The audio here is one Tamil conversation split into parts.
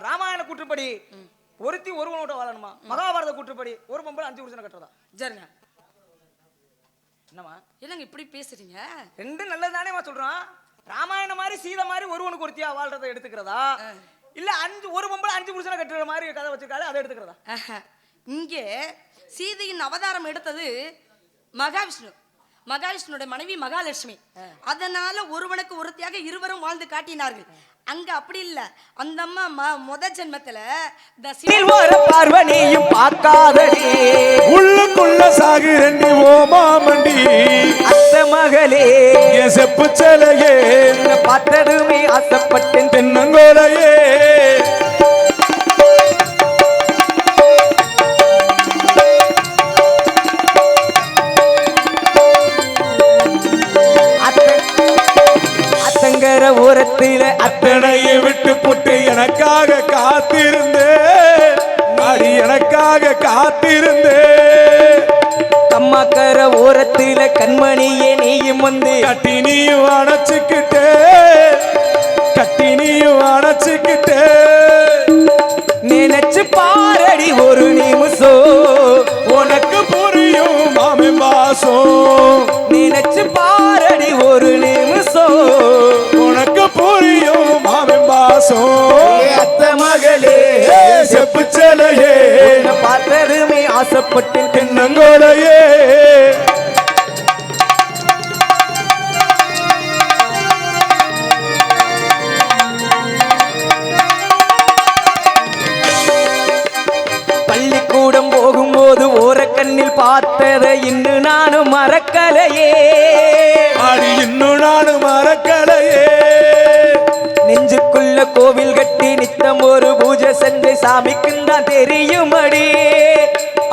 ராமாயண கூற்றுப்படி ஒருத்தி ஒருவனோட வாழணுமா, மகாபாரத கூற்றுப்படி ஒரு பொம்பளை 5 புருஷனை கட்டுறதா? சரிங்க. என்னமா இல்லங்க இப்படி பேசுறீங்க? ரெண்டும் நல்லதுதானே சொல்றோம். ராமாயணம் மாதிரி சீதை மாதிரி ஒருவனுக்கு ஒருத்தியா வாழ்றதை எடுத்துக்கிறதா, இல்ல ஒரு பொம்பளை 5 புருஷனை கட்டுற மாதிரி கதை வச்சிருக்காரு அதை எடுத்துக்கிறதா? இங்கே சீதையின் அவதாரம் எடுத்தது மகாவிஷ்ணு, மகாவிஷ்ணுடைய மனைவி மகாலட்சுமி. அதனால ஒருவனுக்கு ஒருத்தியாக இருவரும் வாழ்ந்து காட்டினார்கள். அங்க அப்படி இல்ல, அந்த அம்மா முத ஜென்மத்துல பார்வனியும் பார்க்காதடி உள்ளுக்குள்ள சாகுரண்டி ஓமாமண்டி அத்த மகளே என் செப்பு சிலையே பார்த்ததுமே ஆசைப்பட்டேன் தென்னங்கோலையே ஓரத்தில அத்தனையை விட்டு போட்டு எனக்காக காத்திருந்தே, அடி எனக்காக காத்திருந்தே. கம்மாக்கர ஓரத்தில கண்மணியே நீயும் வந்து கட்டி நீயும் அணைச்சுக்கிட்டே, கட்டி நீயும் அணைச்சுக்கிட்டே. நினைச்சு பாரடி ஒரு நிமிஷம் உனக்கு புரியும் மாமே பாசம். நினைச்சு பாரடி ஒரு நிமிஷம் உனக்கு புரியும் மாமே பாசம். அத்த மகளே செப்பு சிலையே பார்த்ததுமே ஆசைப்பட்டு தென்னங்கோலையே பள்ளிக்கூடம் போகும்போது ஓரக்கண்ணில் பார்த்ததை இன்னும் நானும் மறக்கலையே, அடி இன்னும் நானும் மறக்கலையே. நெஞ்சுக்குள்ள கோவில் கட்டி நித்தம் ஒரு பூஜை செஞ்சு சாமிக்கும் தான் தெரியுமடி,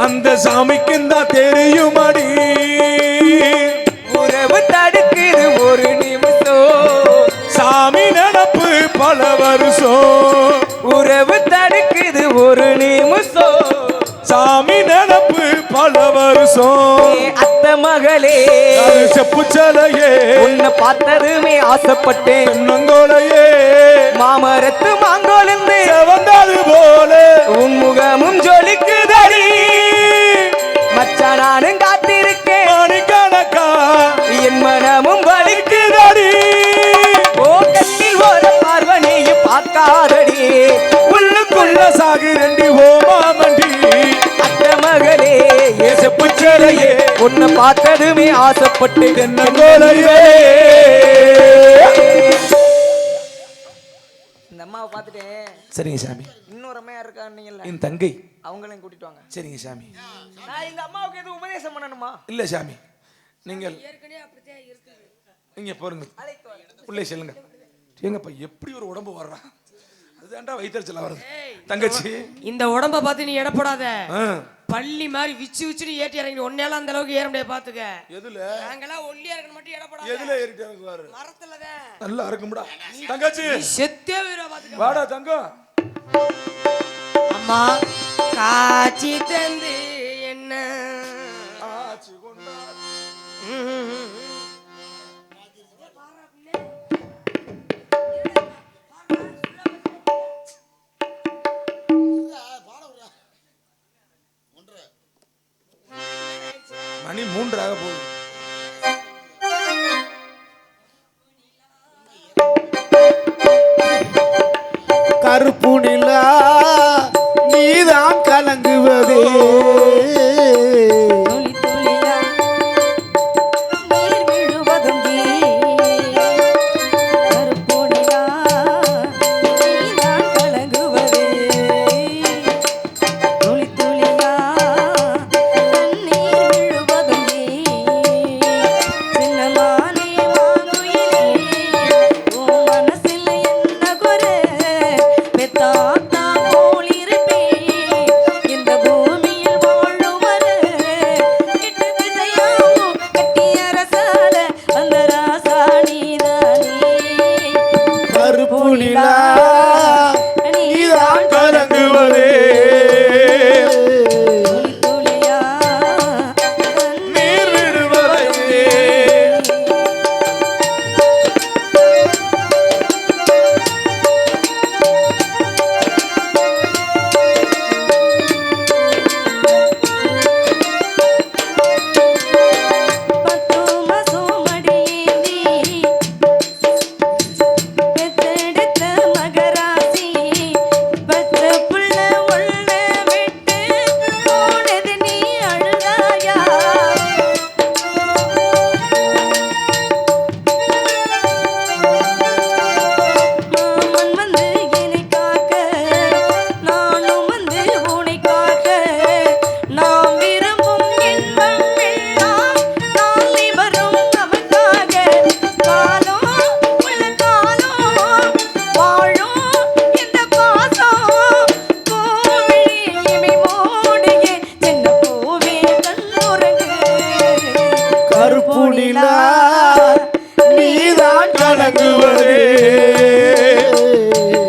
அந்த சாமிக்கும் தான் தெரியுமடி. உறவு தடுக்குது ஒரு நிமிஷம், சாமி நினப்பு பல வருஷம். உறவு தடுக்குது ஒரு நிமிஷம், சாமி நினப்பு பல வருஷம். அத்த மகளே செப்பு சிலையே உன்னை பார்த்ததுமே ஆசைப்பட்டேன் தென்னங்கோலையே மாமரத்து மாங்கோலிருந்து செவந்தது போல உன் முகமும் ஜொலிக்குதடி மச்சான் நானும் காத்திருக்கேன் மணிக்கணக்கா என் மனமும் வலிக்குதடி. ஓ கண்ணில் ஒரு பார்வனையும் பார்க்காதடி உள்ளுக்குள்ள சாகுரண்டி ஓமாமண்டி அத்த மகளே செப்பு சிலையே உன்னை பார்த்ததுமே ஆசைப்பட்டு தென்னங்கோலையே. இந்த அம்மாவை பார்த்துட்டேன். சரிங்க சாமி. இன்னொரு அம்மையா இருக்கான்னு என் தங்கை அவங்களையும் கூட்டிட்டு வாங்க. சரிங்க சாமி. நான் இந்த அம்மாவுக்கு எதுவும் உபதேசம் பண்ணணுமா? இல்ல சாமி, நீங்கள் நீங்க போருங்க, உள்ளே செல்லுங்க. ஏங்கப்பா எப்படி ஒரு உடம்பு வர்றான், அதுதான்டா வயிற்றுச்சலா வருது. தங்கச்சி இந்த உடம்ப பார்த்து நீ எடப்படாத, பள்ளி மாதிரி விச்சு விச்சு ஏற்றி இறங்கி ஒன்னேலாம் அந்த அளவுக்கு ஏற முடியாது பாத்துக்க. எதுல நாங்கெல்லாம் ஒல்லியா இருக்கணும் மட்டும் எடப்படாத. எதுல ஏறிட்டு இறங்குவாரு? மரத்துலதான். நல்லா இருக்கும்டா தங்கச்சி. செத்தே வீரா பாத்துக்க. வாடா தங்கம். அம்மா காட்சி தந்து என்ன ஆச்சு கொண்டா மணி 3 ஆக போகுது. கருப்பு நிலா நீதான் கலங்குவதே, நீதான் கலங்குவதே.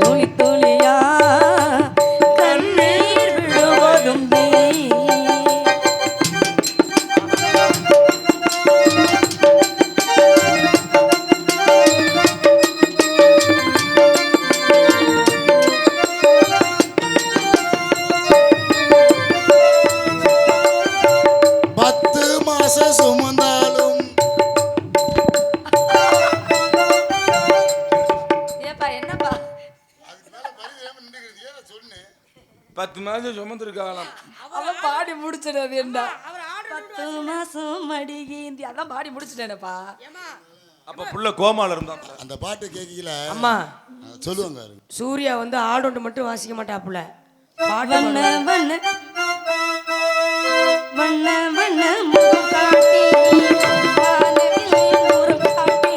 துளி துளியா கண்ணீர் விழுவதும் சுமந்தாலும் ஏப்பா என்னப்பா 10 மாதம் சுமந்துருக்காங்களாம். அவன் பாடி முடிச்சிடாது என்ன 10 மாசம் மடிகேந்தி அதான் பாடி முடிச்சிட்டேனப்பா. அப்ப புள்ள கோமால இருந்தான். அந்த பாட்டு கேட்கல அம்மா சொல்லுவாங்க. சூர்யா வந்து ஆடோண்டு மட்டும் வாசிக்க மாட்டாப்புல, வண்ண வண்ண வண்ண வண்ண முகம் காட்டி வானவில்லை உரம் காட்டி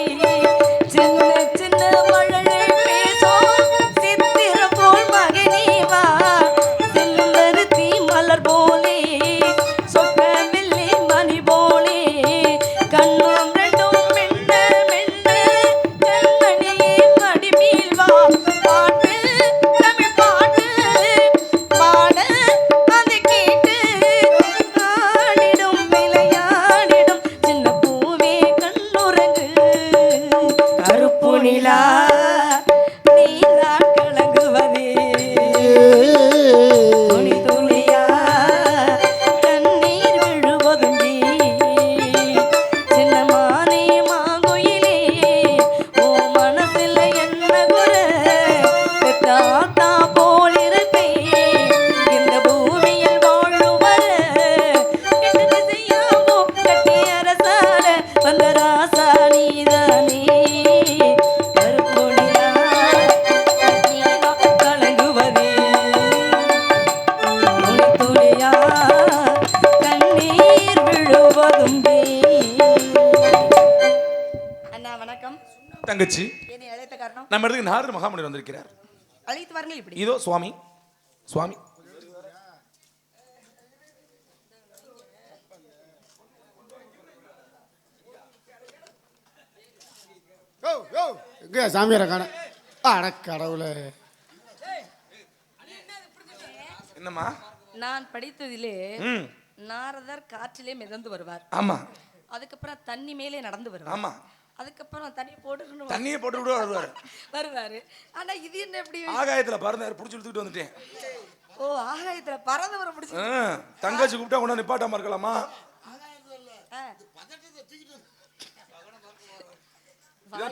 சின்ன சின்ன மழலை பேசும் சித்திரம் போல் மகனே வா செல்லருத்தி மலர் போலே சொக்கமில்லை மணி போலே கண்ணும் ரெண்டும் மென்ன மென்ன கண்மணியே மடிமேல் வா பாட்டு தமிழ் பாட்டு பாட அதை கேட்டு ஆடிடும் விளையாடிடும் சின்ன பூவே கண்ணுறங்கு கருப்பு நிலா நீதான் கலங்குவதே துளி துளியா கண்ணீர் விழுவதும் சின்ன மானே மாங்குயிலே ஓ மனசில் என்ன குறை தாத்தா போல் இருப்பேன் இந்த பூமியில் வாழுவர எட்டு திசையாவோ கட்டி அரசால வந்த ராசா நீதானே கருப்பு நிலா நீதான் கலங்குவதே துளி துளியா கண்ணீர் விழுவதும் அண்ணா வணக்கம். தங்கச்சி, என்னை அழைத்த காரணம்? நம்ம இடத்துக்கு நாரத மகாமுனிவர் வந்திருக்கிறார். அழைத்து வாருங்கள். இப்படி இதோ சுவாமி. சுவாமி எங்க சாமியார காண அட கடவுளே. என்னம்மா? நான் படித்ததிலே ம் நாரதர் காற்றிலே மிதந்து வருவார், ஆமா அதுக்கப்புறம் தண்ணி மேலே நடந்து வருவார், ஆமா அதுக்கப்புறம் தண்ணி போட்டு தண்ணியை போட்டு விட வருவாரு. வருவாரு. ஆனா இது என்ன எப்படி? ஆகாயத்துல பறந்தாரு, புடிச்சு இழுத்துட்டு வந்துட்டேன். ஓ ஆகாயத்துல பறந்தவரை பிடிச்சி தங்கச்சி கூப்பிட்டா கொண்டு நிப்பாட்டாம இருக்கலாமா?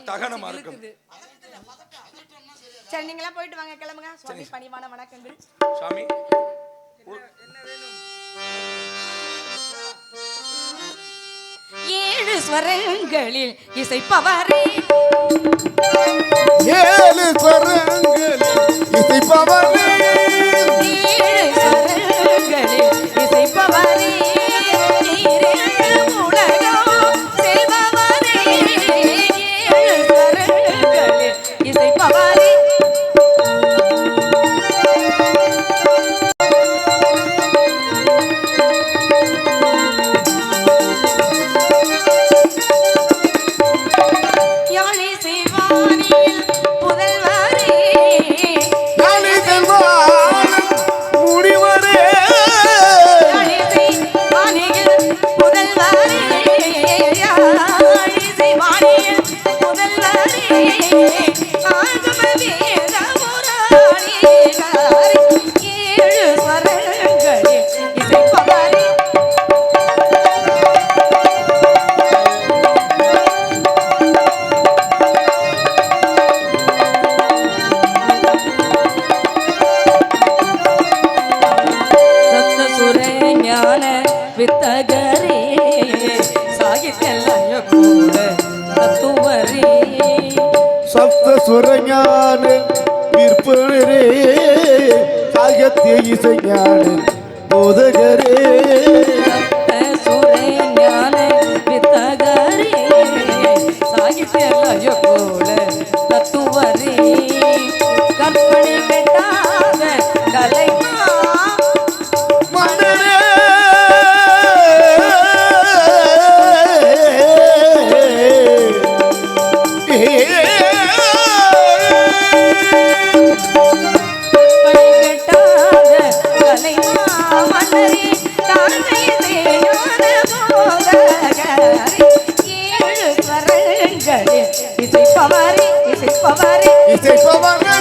தகனமா இருக்கும். சரி நீங்களா போயிட்டு வாங்க, கிளம்புங்க. சுவாமி பணிவான வணக்கங்கள். சாமி ஏழு ஸ்வரங்களில் இசைப்பவரே, ஏழு ஸ்வரங்களில் இசைப்பவரே, ஏழு ஸ்வரங்களில் இசைப்பவரே, நீரேழு உலகம் செய்பவரே, ஏழு ஸ்வரங்களில் இசைப்பவரே. யாழி சிவானியில் புதல்வரே, யாழி செல்வான் முடிவரே, யாழி சிவானியில் புதல்வரே, யாழி சிவானியில் புதல்வரே, ஆகம வேத முராரிகாரி, ஏழு ஸ்வரங்களில் இசைப்பவரே. சப்த சுர ஞான வித்தகரே, சாகித்ய லய கூட தத்துவரே, சப்த சுரஞான விற்பனரே, சாகித்ய இசைஞான போதகரே, சப்த சுர ஞான வித்தகரே, சாகித்ய லய கூட தத்துவரே, கற்பனை கெட்டாத கலைமா மன்னரே, இசைப்பவரே இசைப்பவரே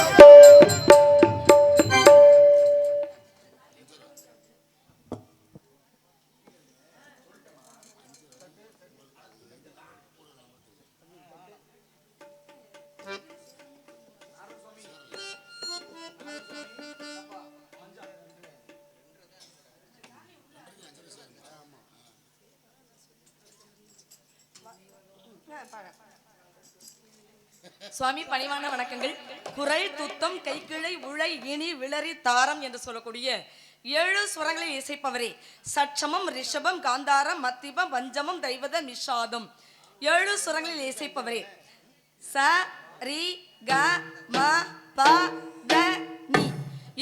சுவாமி பணிவான வணக்கங்கள். குரல் துத்தம் கைக்கிளை உழை இனி விளரி தாரம் என்று சொல்லக்கூடிய 7 சுரங்களில் இசைப்பவரே. சட்சமம் ரிஷபம் காந்தாரம் மத்திபம் பஞ்சமம் தைவதம் நிஷாதம் 7 சுரங்களில் இசைப்பவரே. ச ரி க ம ப த நி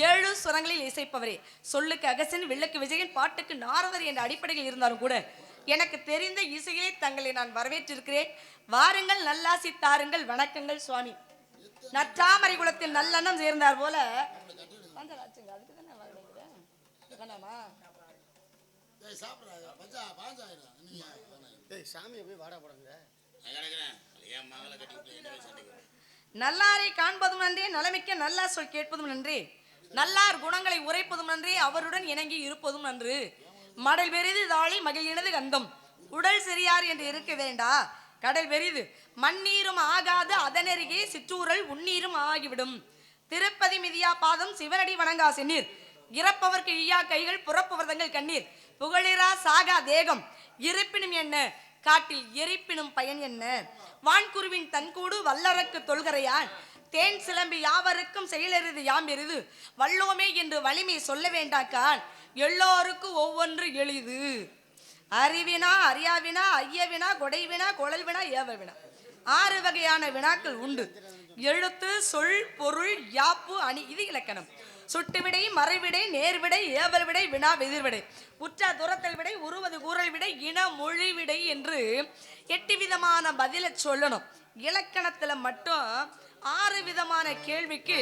7 சுரங்களில் இசைப்பவரே. சொல்லுக்கு அகசன் வில்லுக்கு விஜயன் பாட்டுக்கு நாரதர் என்ற அடிப்படையில் இருந்தாலும் கூட எனக்கு தெரிந்த இசையை தங்களை நான் வரவேற்றிருக்கிறேன். வாருங்கள், நல்லாசி தாருங்கள். வணக்கங்கள் சுவாமி. நற்றாமரை குலத்தில் நல்லெண்ணம் சேர்ந்தார் போல நல்லாரை காண்பதும் நன்றி, நலமிக்க நல்லா சொல் கேட்பதும் நன்றி, நல்லார் குணங்களை உரைப்பதும் நன்றி, அவருடன் இணங்கி இருப்பதும் நன்று. மடல் பெரிது தாழி மகிழ்கிறது கந்தம், உடல் சரியார் என்று இருக்க வேண்டா. கடல் பெரிது மண்ணீரும் ஆகாது அதனருகே சிற்றூரல் உண்ணீரும் ஆகிவிடும். திருப்பதி மிதியா பாதம் சிவனடி வணங்கா சென்னீர், இறப்பவர்க்கு ஈயா கைகள் புறப்பவர்தங்கள் கண்ணீர். புகழிரா சாகா தேகம் இருப்பினும் என்ன, காட்டில் எரிப்பினும் பயன் என்ன. வான்குருவின் தன்கூடு வல்லரக்கு தொல்கரையான், தேன் சிலம்பி யாவருக்கும் செயலெருது யாம் எருது. வல்லோமே என்று வலிமை சொல்ல வேண்டாக்கான், எல்லோருக்கும் ஒவ்வொன்று எளிது. அறிவினா அறியாவினா ஐயவினா கொடைவினா குழல்வினா ஏவவினா 6 வகையான வினாக்கள் உண்டு. எழுத்து சொல் பொருள் யாப்பு அணி இது இலக்கணம். சுட்டுவிடை மறைவிடை நேர்விடை ஏவல் விடை வினா எதிர்விடை உற்ற துரத்தல் விடை உருவது கூறல் விடை இன மொழி விடை என்று 8 விதமான பதில சொல்லணும். இலக்கணத்துல மட்டும் 6 விதமான கேள்விக்கு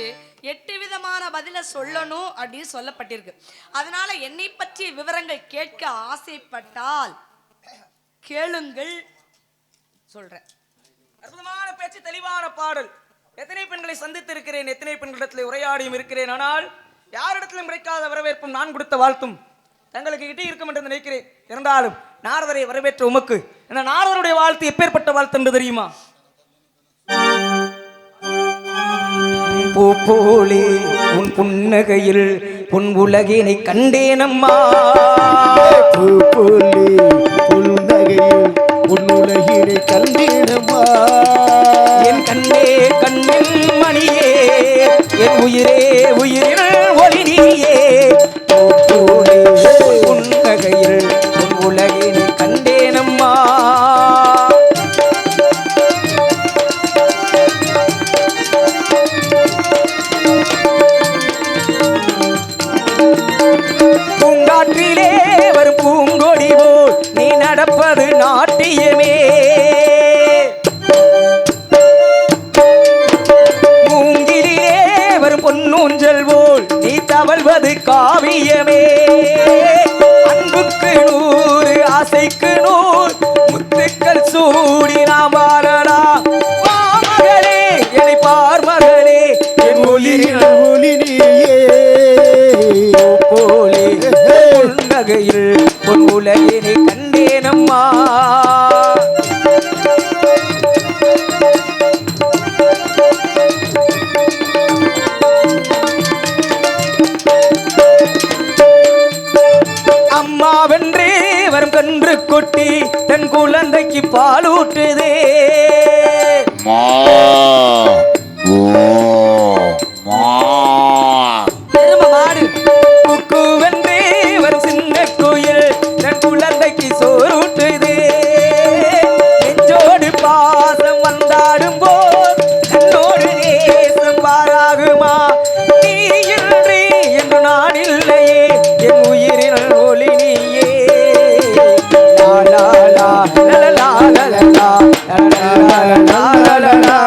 8 விதமான பதில சொல்லணும் அப்படின்னு சொல்லப்பட்டிருக்கு. அதனால என்னை பற்றிய விவரங்கள் கேட்க ஆசைப்பட்டால் கேளுங்கள், சொல்றேன். அற்புதமான பேச்சு, தெளிவான பாடல். எத்தனை பெண்களை சந்தித்து இருக்கிறேன், எத்தனை பெண்களிடத்தில் உரையாடியும் இருக்கிறேன். ஆனால் யாரிடத்திலும் கிடைக்காத வரவேற்பும் நான் கொடுத்த வாழ்த்தும் தங்களுக்கு கிட்டே இருக்கும் என்று நினைக்கிறேன். இருந்தாலும் நாரதரை வரவேற்ற உமக்கு இந்த நாரதருடைய வாழ்த்து எப்பேற்பட்ட வாழ்த்து என்று தெரியுமா? பூப்போலே உன் புன்னகையில் உன் உலகினை கண்டேனம்மா. பூப்போலே புன்னகையில் உன் உலகினை கண்டேனம்மா. என் கண்ணே கண்ணின் மணியே, என் உயிரே உயிரில் ஒளி நீயே. பூப்போலே புன்னகையில் உன் உலகினை கண்டேனம்மா. பூங்காற்றிலே வரும் பூங்கொடி போல் நீ நடப்பது நாட்டியமே. மூங்கிலே வரும் பொன்னூஞ்சல் போல் நீ தவழ்வது காவியமே. அன்புக்கு 100 ஆசைக்கு 100 முத்துக்கள் சூடி நாம் வாழலாம். மகளே என்னை பார் மகளே, என் உயிரின் ஒளி நீயே. போலே புன்னகையில் உன் உலகினை கண்டேனம்மா. அம்மாவென்றே வரும் கன்று கொட்டி தன் குழந்தைக்கு பாலூட்டுதே. பெரும மாடு குக்குவென்றே வரும் சின்ன கோயில் தன் குழந்தைக்கு சோறுட்டுதே. நெஞ்சோடு பாசம் வந்தாடும் போது தன்னோடு நேசம் பாராகுமா. நீ இன்றி என்று நான் இல்லையே, என் உயிரின் ஒளி நீயே. லா லா லா லா லா லா லா லா லா லா லா.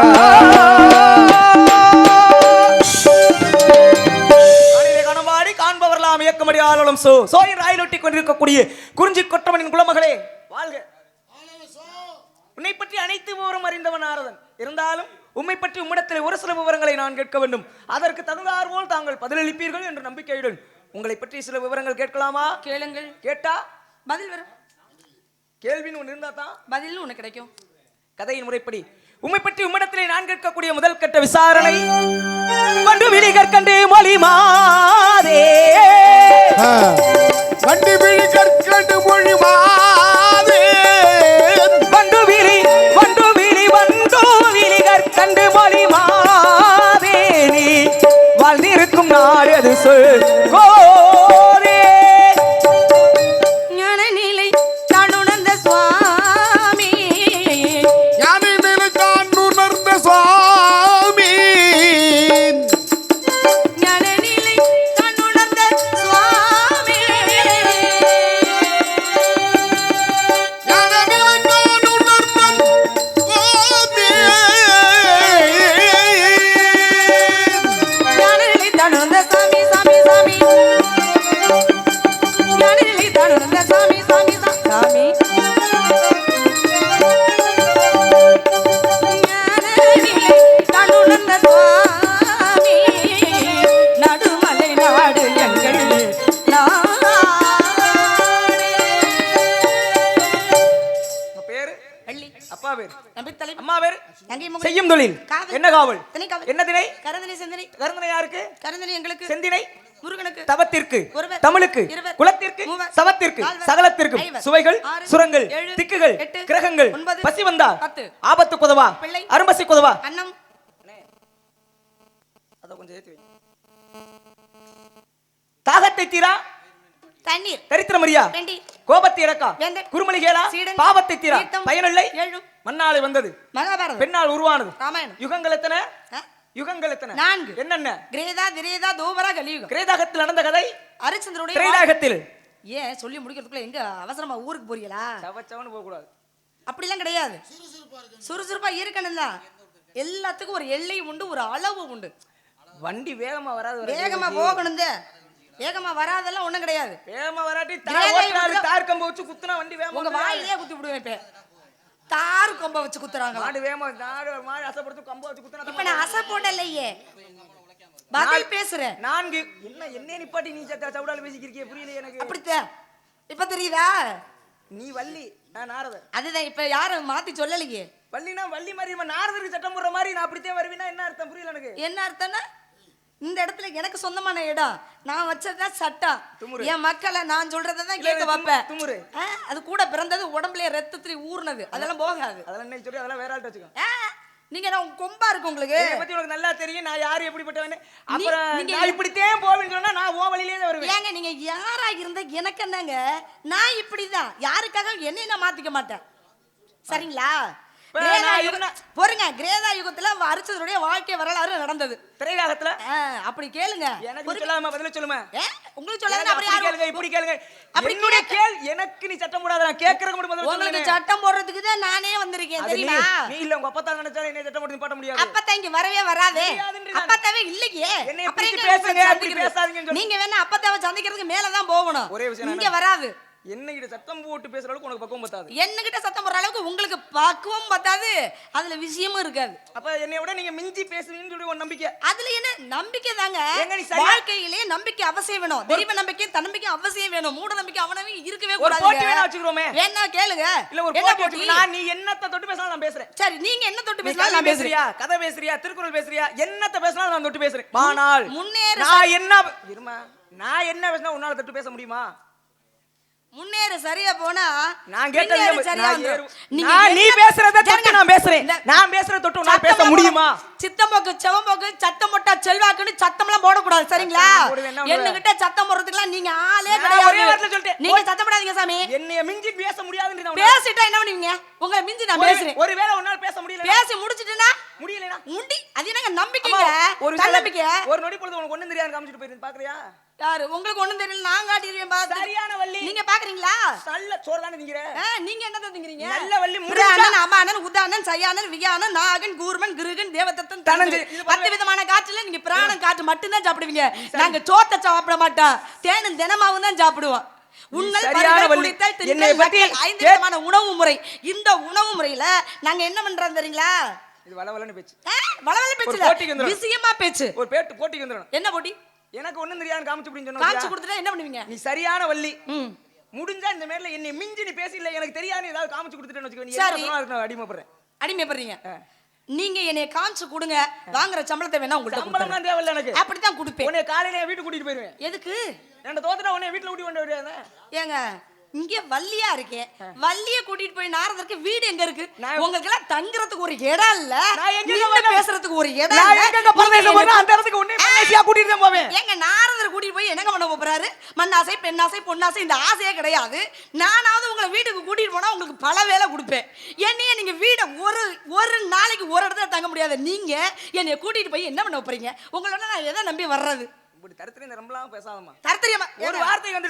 இயக்கமடியாலும் சோயின் ராயிலொட்டி கொண்டிருக்கக்கூடிய குறிஞ்சி கொட்டவனின் குலமகளே வாழ்க. உன்னை பற்றி அனைத்து ஊரும் அறிந்தவன் நாரதன். இருந்தாலும் உம்மை பற்றி உம்மிடத்தில் ஒரு சில விவரங்களை நான் கேட்க வேண்டும். அதற்கு தகுந்தாற்போல் தாங்கள் பதிலளிப்பீர்கள் என்ற நம்பிக்கையுடன் உங்களை பற்றி சில விவரங்கள் கேட்கலாமா? கேளுங்கள். கேட்டா பதில் வரும். கேள்வின்னு ஒன்று இருந்தா தான் பதில் உனக்கு கிடைக்கும். கதையின் முறைப்படி உம்மை பற்றி உம்மிடத்திலே நான் கேட்கக்கூடிய முதல் கட்ட விசாரணை, வண்டு விழி கற்கண்டு மொழி மாதே, வண்டி விழி கற்கண்டு மொழி மாதே, வண்டு விழி கற்கண்டு மொழி மாதே, நீ வாழ்ந்திருக்கும் நாடு அது சொல் கோரே. ஞானநிலை தானுணர்ந்த சுவாமி, ஞானநிலை தான் உணர்ந்த சுவாமி, ஞானநிலை தானுணர்ந்த சுவாமி, ஞானநிலை தான் உணர்ந்த சுவாமி, ஞானநிலை தானுணர்ந்த சாமி சாமி சாமி, ஞானநிலை தானுணர்ந்த சாமி சாமி சாமி, ஞானநிலை தானுணர்ந்த சுவாமி, நடுமலை நாடு எங்கள் நாடே. உங்க பேரு? வள்ளி. அப்பா பேரு? நம்பித்தலை. அம்மா பேரு? நங்கை முகம். செய்யும் தொழில் காவல். என்ன காவல்? திணை காவல். என்ன திணை? கரந்தனை செந்தனை. கருந்தனை யாருக்கு? கரந்தனை எங்களுக்கு. செந்தினை முருகனுக்கு. தவத்திற்கு, ஒருவர். தமிழுக்கு, இருவர். குலத்திற்கு, மூவர். சவத்திற்கு, நால்வர். சகலத்திற்கும், ஐவர். சுவைகள், ஆறு. சுரங்கள், ஏழு. திக்குகள், எட்டு. கிரகங்கள், ஒன்பது. பசி வந்தா, 10. ஆபத்து குதவா, பிள்ளை. அரும்பசி குதவா. அன்னம். அத கொஞ்சம் ஏத்தி வை. தாகத்தை தீரா, தண்ணீர். தரித்திரமரியா, வெண்டி. கோபத்தை இறக்கா, வேந்தன். குருமலிகேலா, சீடன். பாவத்தை தீரா, தீர்த்தம். பயனில்லை, ஏழும். மண்ணாலை வந்தது, மகாபாரதம். பெண்ணால் உருவானது, ராமாயணம். யுகங்கள் எத்தனை? ஆ? யுகங்கள் எத்தனை? 4. என்னென்ன? கிரேதா திரேதா தோபரா கலியுகம். கிரேதாகத்தில் நடந்த கதை, அரிச்சந்திரனுடைய திரைதாகத்தில் ஏன் சொல்லி முடிக்கிறதுக்குள்ள எங்க அவசரமா ஊருக்கு போறீங்களா? சவச்சவனு போக கூடாது. அப்படிலாம் கிடையாது. சுறுசுறுப்பா இருக்கணும் தான். எல்லாத்துக்கும் ஒரு எல்லை உண்டு, ஒரு அளவு உண்டு. வண்டி வேகமா வராது, வேகமா போகணும். வேகமா வராதெல்லாம் ஒண்ணும் கிடையாது. வேகமா வராட்டி கிரேதாயுகத்துல- தார் கம்ப வச்சு குத்துனா வண்டி வேகமா உங்க வாயிலேயே குத்தி விடுவேன். இப்ப தார் கொம்ப வச்சு குத்துறாங்களா? மாடு வேகமா மாடு அசைப்படுத்து கம்ப வச்சு இப்ப குத்துனா நான் அசை போடலையே, பதில் பேசுறேன். நான்கு என்ன நிப்பாட்டி நீ சவுடால பேசிக்கிறீங்க, புரியல எனக்கு. அப்படித்தான் இப்ப தெரியுதா? நீ வள்ளி, நான் நாரதர். அதுதான் இப்ப யாரும் மாத்தி சொல்லலையே. வள்ளினா வள்ளி மாதிரி நாரதருக்கு சட்டம் போடுற மாதிரி நான் அப்படித்தான் வருவேன்னா என்ன அர்த்தம், புரியல எனக்கு. என்ன அர்த்தம்னா, இந்த இடத்துல எனக்கு சொந்தமான இடம், நான் வச்சதுதான் சட்டம். என் மக்களை நான் சொல்றதான் கேட்க வைப்பேன். துமுரு அது கூட பிறந்தது உடம்புல ரத்தத்துல ஊர்னது, அதெல்லாம் போகாது. அதெல்லாம் என்ன சொல்லி அதெல்லாம் வேற ஆள்கிட்ட வச்சுக்கோ. நீங்க நான் கொம்பா இருக்கு உங்களுக்கு. என்னை பத்தி உனக்கு நல்லா தெரியும், நான் யாரு எப்படிப்பட்டவனே. அப்புறம் நீங்க- நான் இப்படித்தான் போவேன்னு சொன்னா நான் ஓ வழியிலே தான் வருவேன். ஏங்க நீங்க யாரா இருந்தா எனக்கு என்னங்க, நான் இப்படிதான், யாருக்காக என்னை நான் மாத்திக்க மாட்டேன். சரிங்களா? பொறுங்க. கிரேதா யுகத்துல அரிச்சந்திரனுடைய வாழ்க்கை வரலாறு நடந்தது. திரைகாகத்துல அப்படி கேளுங்க. எனக்கு சொல்லாம பதில சொல்லுமா? உங்களுக்கு சொல்லாத அப்புறம் யாரு கேளுங்க, இப்படி கேளுங்க. அப்படி என்னுடைய எனக்கு நீ சட்டம் போடாத, நான் கேக்குறதுக்கு மட்டும் பதில் உங்களுக்கு சொல்லுங்க. சட்டம் போடுறதுக்கு தான் நானே வந்திருக்கேன், தெரியுமா? நீ இல்ல உங்க அப்பா தான் நினைச்சாலும் என்ன சட்டம் போட்டு நிப்பாட்ட முடியாது. அப்பத்தா இங்க வரவே வராதே. முடியாதுன்றீங்க. அப்பத்தாவே இல்லையே. என்னை அப்புறம் இப்படி எங்க பேசுங்க, உங்களை அப்படி சந்திக்கிறது? பேசாதீங்கன்னு சொல்லு. நீங்க வேணா அப்பத்தாவை சந்திக்கிறதுக்கு மேல தான் போகணும். ஒரே விஷயம் இங்க வராது. என்னகிட்ட சத்தம் போட்டு பேசுற அளவுக்கு உனக்கு பக்குவம் பத்தாது. என்னகிட்ட சத்தம் போடுற அளவுக்கு உங்களுக்கு பக்குவம் பத்தாது, அதுல விஷயமும் இருக்காது. அப்ப என்னை விட நீங்க மிஞ்சி பேசுவீங்கன்னு சொல்லி ஒரு நம்பிக்கை. அதுல என்ன நம்பிக்கை தாங்க. ஏங்க நீ சரியா- வாழ்க்கையிலே நம்பிக்கை அவசியம் வேணும். தெய்வ நம்பிக்கை தன்னம்பிக்கை அவசியம் வேணும். மூட நம்பிக்கை அவனவே இருக்கவே ஒரு கூடாது. போட்டி வேணா வச்சுக்கிறோமே. வேணா கேளுங்க. இல்ல ஒரு என்ன போட்டி வச்சு நான் நீ என்னத்த தொட்டு பேசினாலும் நான் பேசுறேன். சரி, நீங்க என்ன தொட்டு நீ பேசலாம் கதை நான் பேசுறேன். பேசுறியா, கதை பேசுறியா, திருக்குறள் பேசுறியா, என்னத்த பேசினாலும் நான் தொட்டு பேசுறேன். ஆனால் முன்னேறு நான் என்ன இருமா, நான் என்ன பேசினா உன்னால தொட்டு பேச முடியுமா? முன்னேற சரியா போனா நான் கேட்டது பின்னேறு சரியா வந்துரும். நீ பேசுறத தொட்டு நான் பேசுறேன். நான் பேசுறத தொட்டு நான் பேச முடியுமா? சித்தம்போக்கு செவம்போக்கு சத்தம் போட்டா செல்வாக்குன்னு சத்தம்லாம் போடக்கூடாது, சரிங்களா? என்னகிட்ட சத்தம் போடுறதுக்குலாம் நீங்க ஆளே ஒரே கிடையாது. வார்த்தை சொல்லிட்டேன். நீங்க சத்தம் போடாதீங்க சாமி. என்னைய மிஞ்சி பேச முடியாதுன்னு நான் பேசிட்டா என்ன பண்ணுவீங்க? உங்களை மிஞ்சி நான் பேசுறேன். ஒருவேளை உன்னால பேச முடியல, பேசி முடிச்சிட்டேன்னா முடியலனா முடி. அது என்னங்க நம்பிக்கைங்க? ஒரு தன்னம்பிக்கை. ஒரு நொடி பொழுது உனக்கு ஒண்ணும் தெரியாது காமிச்சிட்டு போயிருந்து பாக்குறியா? யாரு உங்களுக்கு ஒண்ணும் தெரியல, நான் காட்டிடுவேன் பாத்து. சரியான வள்ளி. நீங்க பாக்குறீங்களா? நல்ல சோறானே திங்கற. நீங்க என்ன திங்கறீங்க? நல்ல வள்ளி. முருகன், அமானன், உதானன், சயானன், வியானன், நாகன், கூர்மன், கிருகன், தேவதத்தன், தனஞ்சு 10 விதமான காற்றுல நீங்க பிராணம் காற்று மட்டும் தான் சாப்பிடுவீங்க. நாங்க சோத்த சாப்பிட மாட்டோம், தேனும் தினமாவும் தான் சாப்பிடுவோம். உன்னல் பருகல் குடித்தல் தின்னல் 5 விதமான உணவு முறை. இந்த உணவு முறையில நாங்க என்ன பண்றோம் தெரியுங்களா? இது வளவலன்னு பேச்சு. வளவல பேச்சு ஒரு போட்டிக்கு இல்ல, வந்துரும். விஷயமா பேச்சு. ஒரு போட்டிக்கு வந்துடணும். என்ன போட்டி? எனக்கு ஒண்ணும் தெரியாது காமிச்சு அப்படின்னு காமிச்சு சொன்னா கொடுத்துட்டா என்ன பண்ணுவீங்க? நீ சரியான வள்ளி. ம். முடிஞ்சா இந்த மேல என்னை மிஞ்சி நீ பேசி இல்ல எனக்கு தெரியாது ஏதாவது காமிச்சு கொடுத்துட்டேன்னு வச்சுக்கோ. நீ சரி. என்ன சொன்னாலும் அதுக்கு நான் அடிமைப்படுறேன். அடிமைப்படுறீங்க. நீங்க என்னைய காமிச்சு கொடுங்க, வாங்குற சம்பளத்தை வேணா உங்கள்ட்ட சம்பளம் கொடுத்துறேன். தேவையில்ல எனக்கு. அப்படித்தான் கொடுப்பேன். உன்னை காலையில என் வீட்டுக்கு கூட்டிட்டு போயிருவேன். எதுக்கு? என்ன தோத்துட்டா உன்னை வீட்டுல கூட்டி கொண்டு வருவாங்க. ஏங்க இங்க வள்ளியா இருக்கேன், வள்ளிய கூட்டிட்டு போய் நாரதற்கு வீடு எங்க இருக்கு? நான் உங்களுக்கு எல்லாம் தங்குறதுக்கு ஒரு இடம் இல்ல, நான் எங்க நின்னு பேசுறதுக்கு ஒரு இடம் நான் இல்ல. எங்க பரதேசம் போறேன் அந்த இடத்துக்கு உன்னை மலேசியா கூட்டிட்டு தான் போவேன். ஏங்க நாரதர் கூட்டிட்டு போய் என்னங்க பண்ண போறாரு? மண்ணாசை, பெண்ணாசை, பொன்னாசை இந்த ஆசையே கிடையாது. நானாவது உங்களை வீட்டுக்கு கூட்டிட்டு போனா உங்களுக்கு பல வேலை கொடுப்பேன். என்னைய நீங்க வீட ஒரு நாளைக்கு ஒரு இடத்துல தங்க முடியாது. நீங்க என்னைய கூட்டிட்டு போய் என்ன பண்ண போறீங்க? உங்களோட நான் எதை நம்பி வர்றது? இப்படி தரத்துல ரொம்பலாம் பேசாதம்மா. தரத்தரியமா ஒரு வார்த்தை வந்து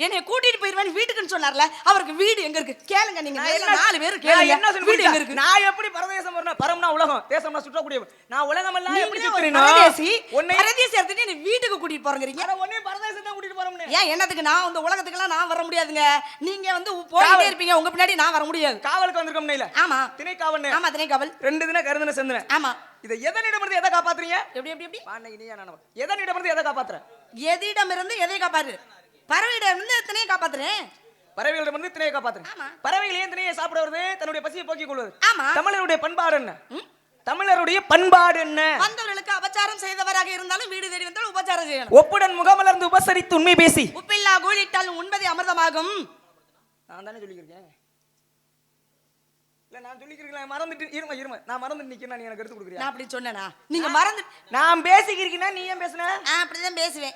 என்னைய கூட்டிட்டு போயிருவேன் வீட்டுக்குன்னு சொன்னார்ல, அவருக்கு வீடு எங்க இருக்கு கேளுங்க. நீங்க நான் என்ன 4 பேர் நான் கேளுங்க, என்ன வீடு எங்க சொல்றேன்? இருக்கு? நான் எப்படி பரதேசம் வரணும்? பரம்னா உலகம், தேசம்னா சுற்றக்கூடியவன். நான் உலகம் எல்லாம் எப்படி நீங்க ஒரு சுத்துறேனோ பரதேசி, உன்னை பரதேசி எடுத்துட்டு நீ வீட்டுக்கு கூட்டிட்டு போறங்கறீங்க. அட உன்னை பரதேசம் தான் கூட்டிட்டு போறோம்னே. ஏன் என்னத்துக்கு? நான் இந்த உலகத்துக்குலாம் நான் வர முடியாதுங்க. நீங்க வந்து போயிட்டே இருப்பீங்க, உங்க பின்னாடி நான் வர முடியாது. காவலுக்கு வந்திருக்கோம் இல்ல? ஆமா திணை காவல்னே. ஆமா, திணை காவல். 2 தின கருந்தன செந்தன. ஆமா. இத எதனிடமிருந்து எதை காப்பாத்துறீங்க? எப்படி எப்படி எப்படி? வாண்ணே நீயா நானவா? எதனிடமிருந்து எதை காப்பாத்துற? எதிடமிருந்து எதை காப்பாரு? பறவையிடமிருந்து திணையை காப்பாத்துறேன். பறவைகளிடமிருந்து திணையை காப்பாத்துறேன். ஆமா. பறவைகள் ஏன் திணையை சாப்பிட வருது? தன்னுடைய பசியை போக்கிக் கொள்வது. ஆமா. தமிழருடைய பண்பாடு என்ன? தமிழருடைய பண்பாடு என்ன? வந்தவர்களுக்கு அபச்சாரம் செய்தவராக இருந்தாலும் வீடு தேடி வந்தாலும் உபச்சாரம் செய்யணும். ஒப்புடன் முகமலர்ந்து உபசரித்து உண்மை பேசி உப்பில்லா கூழிட்டால் உண்பதே அமிர்தமாகும். நான் தானே சொல்லிக்கிறேன். இல்ல நான் சொல்லிக்கிறேன், மறந்துட்டு இருமா நான் மறந்துட்டு நிக்கிறேன். நீ எனக்கு எடுத்து கொடுக்குறியா? நான் அப்படி சொன்னேனா? நீங்க மறந்து நான் பேசிக்கிறீங்கன்னா நீ ஏன் பேசுன? அப்படிதான் பேசுவேன்.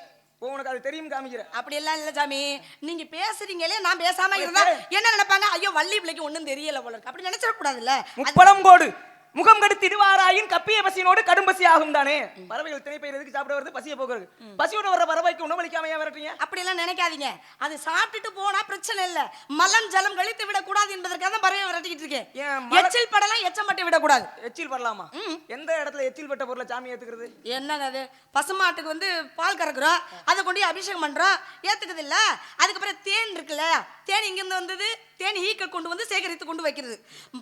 உனக்கு அது தெரியும் காமிக்கிறேன். அப்படி எல்லாம் இல்ல சாமி, நீங்க பேசுறீங்களே, நான் பேசாம இருந்தா என்ன நினைப்பாங்க? ஐயோ வள்ளி பிள்ளைக்கு ஒண்ணும் தெரியல போல இருக்கு, அப்படி நினைச்சிட கூடாதுல்ல. முப்படம் கோடு முகம் கடுத்திடுவாராயின் கப்பிய பசியினோடு கடும் பசி ஆகும் தானே. பறவைகள் திணை பயிர் எதுக்கு சாப்பிட வருது? பசியை போக்குறது. பசியோட வர பறவைக்கு உணவளிக்காமையா விரட்டுறீங்க? அப்படி எல்லாம் நினைக்காதீங்க. அது சாப்பிட்டுட்டு போனா பிரச்சனை இல்ல, மலம் ஜலம் கழித்து விட கூடாது என்பதற்காக தான் பறவை விரட்டிக்கிட்டு இருக்கேன். எச்சில் படலாம் எச்சம் மட்டும் விட கூடாது. எச்சில் படலாமா? எந்த இடத்துல எச்சில் பட்ட பொருளை சாமி ஏத்துக்கிறது? என்னங்க அது? பசுமாட்டுக்கு வந்து பால் கறக்குறோம், அதை கொண்டு அபிஷேகம் பண்றோம், ஏத்துக்குது இல்ல. அதுக்கப்புறம் தேன் இருக்குல்ல, தேன் இங்க இருந்து வந்தது, தேன் ஈக்க கொண்டு வந்து சேகரித்து கொண்டு வைக்கிறது.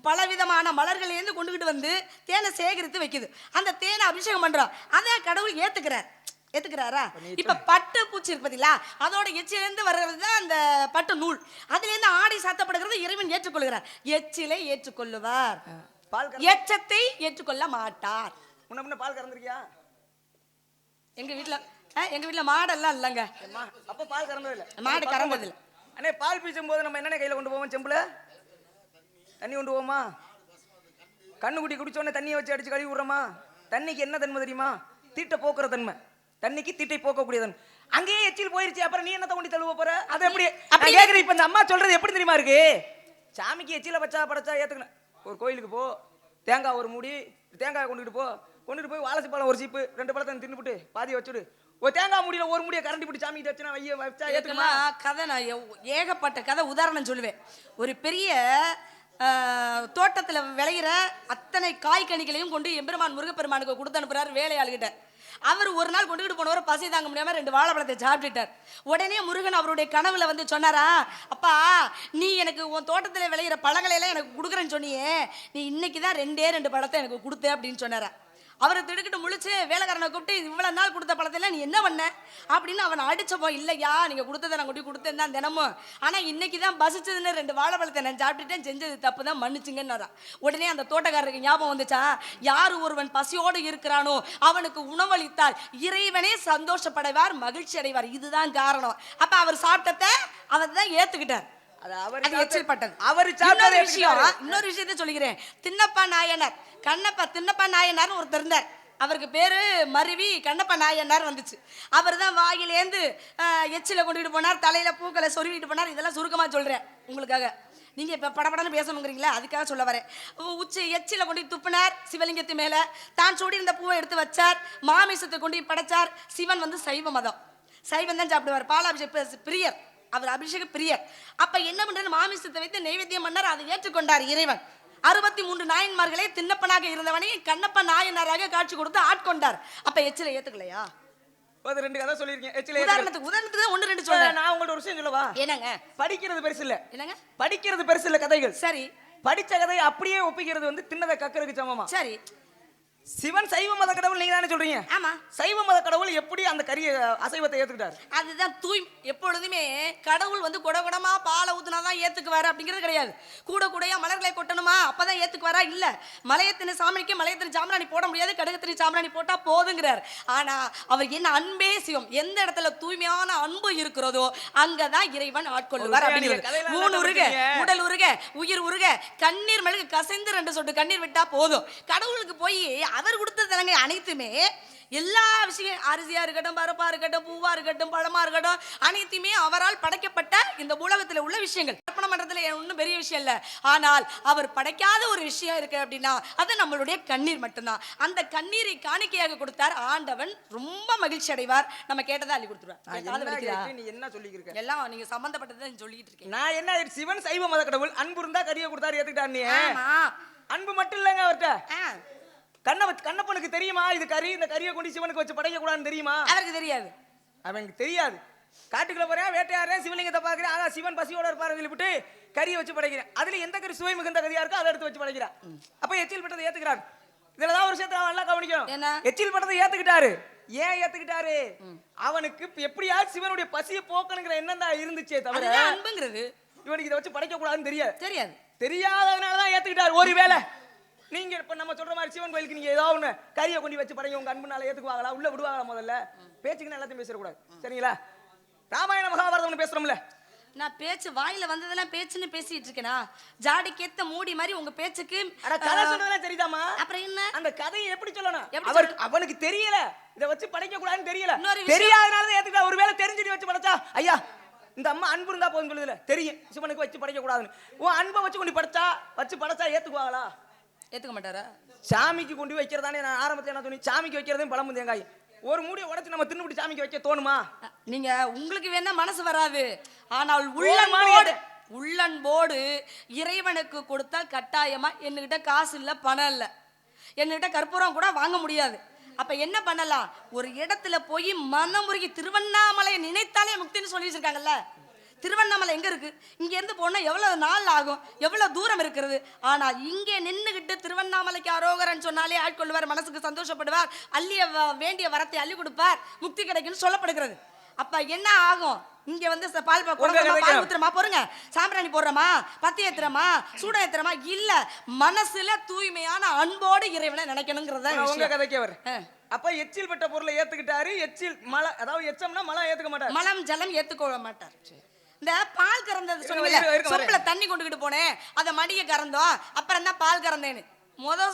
பலவிதமான மலர்கள் இருந்து கொண்டுகிட்டு வந்து தேனை சேகரித்து வைக்குது. அந்த தேனை அபிஷேகம் பண்றோம், அதை கடவுள் ஏத்துக்கிறாரா? இப்ப பட்டு பூச்சி இருக்கு பாத்தீங்களா, அதோட எச்சிலிருந்து வர்றது அந்த பட்டு நூல், அதுல இருந்து ஆடை சாத்தப்படுகிறது. இறைவன் ஏற்றுக்கொள்கிறார். எச்சிலை ஏற்றுக்கொள்ளுவார், எச்சத்தை ஏற்றுக்கொள்ள மாட்டார். முன்ன பால் கறந்துருக்கியா? எங்க வீட்டுல மாடெல்லாம் இல்லங்க. அப்ப பால் கறந்தது இல்ல? மாடு கறந்தது இல்ல. அண்ணே பால் பீச்சும் போது நம்ம என்னென்ன கையில கொண்டு போவோம்? செம்புல தண்ணி கொண்டு போவோமா? கண்ணுக்குட்டி குடிச்சோடனே தண்ணியை வச்சு அடிச்சு கழுவி விடுறோமா? தண்ணிக்கு என்ன தன்மை தெரியுமா? தீட்டை போக்குற தன்மை. தண்ணிக்கு தீட்டை போக்கக்கூடிய தன்மை. அங்கேயே எச்சில் போயிருச்சு, அப்புறம் நீ என்னத்தை கொண்டு தழுவ போற? அது எப்படி கேக்குறேன். இப்ப இந்த அம்மா சொல்றது எப்படி தெரியுமா இருக்கு? சாமிக்கு எச்சில வச்சா படைச்சா ஏத்துக்கணும். ஒரு கோயிலுக்கு போ, தேங்காய் ஒரு மூடி, தேங்காய் கொண்டுட்டு போய் வாழைச்சி பழம் ஒரு சீப்பு 2 பழத்தை தின்னுபிட்டு பாதியை வச்சுடு. ஒரு தேங்காய் முடியல ஒரு முடிய கரண்டி பிடி சாமி வச்சா ஏத்துக்கமா? கதை நான் ஏகப்பட்ட கதை உதாரணம் சொல்லுவேன். ஒரு பெரிய தோட்டத்துல விளையிற அத்தனை காய்கனிகளையும் கொண்டு எம்பெருமான் முருகப்பெருமானுக்கு கொடுத்து அனுப்புறாரு வேலையாளுகிட்ட. அவர் ஒரு நாள் கொண்டுகிட்டு போனவர் பசி தாங்க முடியாம 2 வாழைப்பழத்தை சாப்பிட்டுட்டார். உடனே முருகன் அவருடைய கனவுல வந்து சொன்னாரா, அப்பா நீ எனக்கு உன் தோட்டத்துல விளையிற பழங்களை எல்லாம் எனக்கு கொடுக்குறேன்னு சொன்னியே, நீ இன்னைக்குதான் 2 பழத்தை எனக்கு கொடுத்த அப்படின்னு சொன்னாரா. அவரை திடுக்கிட்டு முழிச்சு வேலைக்காரனை கூப்பிட்டு, இவ்வளவு நாள் கொடுத்த பழத்தையெல்லாம் நீ என்ன பண்ண அப்படின்னு அவனை அடிச்சப்போ, இல்லையா நீங்க கொடுத்ததை நான் கொண்டு கொடுத்தேன் தான் தினமும், ஆனா இன்னைக்கு தான் பசிச்சதுன்னு 2 வாழைப்பழத்தை நான் சாப்பிட்டுட்டேன், செஞ்சது தப்பு தான், மன்னிச்சுங்கன்னு. உடனே அந்த தோட்டக்காரருக்கு ஞாபகம் வந்துச்சா, யார் ஒருவன் பசியோடு இருக்கிறானோ அவனுக்கு உணவளித்தால் இறைவனே சந்தோஷப்படைவார், மகிழ்ச்சி அடைவார். இதுதான் காரணம். அப்ப அவர் சாப்பிட்டதை அவர் தான் ஏத்துக்கிட்டார். இன்னொரு விஷயத்தை சொல்லிக்கிறேன். தின்னப்பா நாயனார், தின்னப்பா நாயனார் ஒருத்தர் இருந்தார். அவருக்கு பேரு மருவி கண்ணப்ப நாயனார் வந்துச்சு. அவர் தான் வாயிலேந்து எச்சில கொண்டுட்டு போனார், தலையில பூக்களை சொருவிட்டு போனார். இதெல்லாம் சுருக்கமா சொல்றேன் உங்களுக்காக. நீங்க இப்ப படப்படன்னு பேசணுங்கிறீங்களா, அதுக்காக சொல்ல வரேன். எச்சில கொண்டு துப்பினார் சிவலிங்கத்து மேல, தான் சூடி இருந்த பூவை எடுத்து வச்சார், மாமிசத்தை கொண்டு படைச்சார். சிவன் வந்து சைவ மதம், சைவம் தான் சாப்பிடுவார், பாலாபிஷேக பிரியர், அவர் அபிஷேக பிரியர். அப்ப என்ன பண்றாரு, மாமிசத்தை வைத்து நைவேத்தியம் பண்ணார், அதை ஏற்றுக்கொண்டார் இறைவன். 63 நாயன்மார்களே தின்னப்பனாக இருந்தவனை கண்ணப்ப நாயனாராக காட்சி கொடுத்து ஆட்கொண்டார். அப்ப எச்சில ஏத்துக்கலையா? 2 கதை சொல்லிருக்கேன். எச்சில உதாரணத்துக்கு 1 2 சொல்றேன். நான் உங்கள்ட்ட ஒரு விஷயம் சொல்லவா? என்னங்க? படிக்கிறது பெருசு இல்ல. என்னங்க? படிக்கிறது பெருசு இல்ல கதைகள். சரி, படிச்ச கதையை அப்படியே ஒப்பிக்கிறது வந்து தின்னதை கக்கறதுக்கு சமமா. சரி, சிவன் சைவ மத கடவுள் நீங்க தானே சொல்றீங்க. ஆமா. சைவ மத கடவுள் எப்படி அந்த கரிய அசைவத்தை ஏத்துக்கிட்டாரு? அதுதான் எப்பொழுதுமே கடவுள் வந்து குடகுடமா பாலை ஊத்துனாதான் ஏத்துக்குவாரு அப்படிங்கிறது கிடையாது. கூட கூடையா மலர்களை கொட்டணுமா அப்பதான் ஏத்துக்குவாரா? இல்ல. மலையத்தின சாமணிக்கு மலையத்தின சாம்பிராணி போட முடியாது, கடகத்தின சாம்பிராணி போட்டா போதுங்கிறார். ஆனா அவர் என்ன அன்பே சிவம், எந்த இடத்துல தூய்மையான அன்பு இருக்கிறதோ அங்கதான் இறைவன் ஆட்கொள்ளுவார் அப்படிங்கிறது. ஊன் உருக, உடல் உருக, உயிர் உருக, கண்ணீர் மெழுகு கசைந்து 2 சொட்டு கண்ணீர் விட்டா போதும். கடவுளுக்கு போய் அவர் கொடுத்த தலங்க அனைத்துமே எல்லா விஷயம், அரிசியா இருக்கட்டும், பருப்பா இருக்கட்டும், பூவா இருக்கட்டும், பழமா இருக்கட்டும், அனைத்துமே அவரால் படைக்கப்பட்ட இந்த உலகத்துல உள்ள விஷயங்கள். கற்பனை பண்றதுல ஒன்றும் பெரிய விஷயம் இல்ல. ஆனால் அவர் படைக்காத ஒரு விஷயம் இருக்கு அப்படின்னா அது நம்மளுடைய கண்ணீர் மட்டும்தான். அந்த கண்ணீரை காணிக்கையாக கொடுத்தார் ஆண்டவன். ரொம்ப மகிழ்ச்சி அடைவார். நம்ம கேட்டதை அள்ளி கொடுத்துருவார். நீ என்ன சொல்லிக்கிருக்க? எல்லாம் நீங்க சம்பந்தப்பட்டதை சொல்லிட்டு இருக்கீங்க. நான் என்ன, சிவன் சைவ மத கடவுள், அன்பு இருந்தா கரிய கொடுத்தாரு ஏத்துக்கிட்டார். நீ ஆமா, அன்பு மட்டும் இல்லைங்க அவர்கிட்ட. கண்ணப்பனுக்கு தெரியுமா இது கறி, இந்த கறியை கொண்டு சிவனுக்கு வச்சு படைக்க கூடாதுன்னு தெரியுமா? அவருக்கு தெரியாது. அவனுக்கு தெரியாது. காட்டுக்குள்ள போறேன், வேட்டையாடுறேன், சிவலிங்கத்தை பாக்குறேன், ஆனா சிவன் பசியோட இருப்பாரு சொல்லிவிட்டு கறியை வச்சு படைக்கிறேன். அதுல எந்த கறி சுவை மிகுந்த கறியா இருக்கோ அதை எடுத்து வச்சு படைக்கிறான். அப்ப எச்சில் பட்டதை ஏத்துக்கிறார். இதுலதான் ஒரு விஷயத்தை நல்லா கவனிக்கணும். எச்சில் பட்டதை ஏத்துக்கிட்டாரு. ஏன் ஏத்துக்கிட்டாரு? அவனுக்கு எப்படியாவது சிவனுடைய பசியை போக்கணுங்கிற எண்ணம் தான் இருந்துச்சே தவிர அன்புங்கிறது இவனுக்கு இதை வச்சு படைக்க கூடாதுன்னு தெரியாது. தெரியாததுனாலதான் ஏத்துக்கிட்டாரு. ஒருவேளை நீங்க இப்ப நம்ம சொல்ற மாதிரி சிவன் கோயிலுக்கு நீங்க ஏதாவது ஒண்ணு கறியை கொண்டு வச்சு படைங்க, உங்க அன்புனால ஏத்துக்குவாங்களா? உள்ள விடுவாங்களா? முதல்ல பேச்சுக்குன்னு எல்லாத்தையும் பேசக்கூடாது, சரிங்களா? ராமாயண மகாபாரதம் பேசுறோம்ல, நான் பேச்சு வாயில வந்ததெல்லாம் பேச்சுன்னு பேசிட்டு இருக்கேனா? ஜாடி கேத்த மூடி மாதிரி உங்க பேச்சுக்கு கதை சொல்றதெல்லாம் தெரியுதாமா? அப்புறம் என்ன? அந்த கதையை எப்படி சொல்லணும்? அவனுக்கு தெரியல, இதை வச்சு படைக்க கூடாதுன்னு தெரியல. தெரியாதனாலதான் ஏத்துக்கிட்டா. ஒருவேளை தெரிஞ்சுட்டு வச்சு படைச்சா, ஐயா இந்த அம்மா அன்பு இருந்தா போதும் சொல்லுதுல, தெரியும் சிவனுக்கு வச்சு படைக்க கூடாதுன்னு. உன் அன்பை வச்சு கொண்டு படைச்சா ஏத்துக்குவாங்களா? ஏத்துக்க மாட்டாரா? சாமிக்கு கொண்டு வைக்கிறதானே. நான் ஆரம்பத்துல என்ன தோணி, சாமிக்கு வைக்கிறதையும் பழமும் தேங்காய் ஒரு மூடியை உடைச்சு நம்ம தின்னுபிடி சாமிக்கு வைக்க தோணுமா? நீங்க உங்களுக்கு வேணா மனசு வராது, ஆனால் உள்ளன்போடு இறைவனுக்கு கொடுத்தால் கட்டாயமா. என்கிட்ட காசு இல்ல, பணம் இல்ல, என்கிட்ட கற்பூரம் கூட வாங்க முடியாது. அப்ப என்ன பண்ணலாம்? ஒரு இடத்துல போய் மனமுருகி திருவண்ணாமலையை நினைத்தாலே முக்தின்னு சொல்லி வச்சிருக்காங்கல்ல. திருவண்ணாமலை எங்க இருக்கு? இங்க இருந்து போனா எவ்வளவு நாள் ஆகும், எவ்வளவு தூரம் இருக்கிறது. ஆனா இங்கே நின்னுகிட்டு திருவண்ணாமலைக்கு அரோகரன் சொன்னாலே ஆட்கொள்வார், மனசுக்கு சந்தோஷப்படுவார், அள்ளிய வேண்டிய வரத்தை அள்ளி கொடுப்பார், முக்தி கிடைக்கும்னு சொல்லப்படுகிறது. அப்ப என்ன ஆகும்? இங்க வந்து பால் ஊத்துறமா, போறங்க சாம்பிராணி போடுறமா, பத்தி ஏத்துறமா, சூட ஏத்துறமா இல்ல, மனசுல தூய்மையான அன்போடு இறைவனை நினைக்கணுங்கிறத உங்க கதைக்கு வர. அப்ப எச்சில் பட்ட பொருளை ஏத்துக்கிட்டாரு. எச்சில் மலை, அதாவது எச்சம்னா மலம் ஏத்துக்க மாட்டார், மலம் ஜலம் ஏத்துக்கொள்ள மாட்டார். இந்த பால் கறந்தது சொன்னீங்கல்ல, சொம்புல தண்ணி கொண்டுகிட்டு போனேன், அதை மடிய கறந்தோம், அப்புறம் தான் பால் கறந்தேன்னு.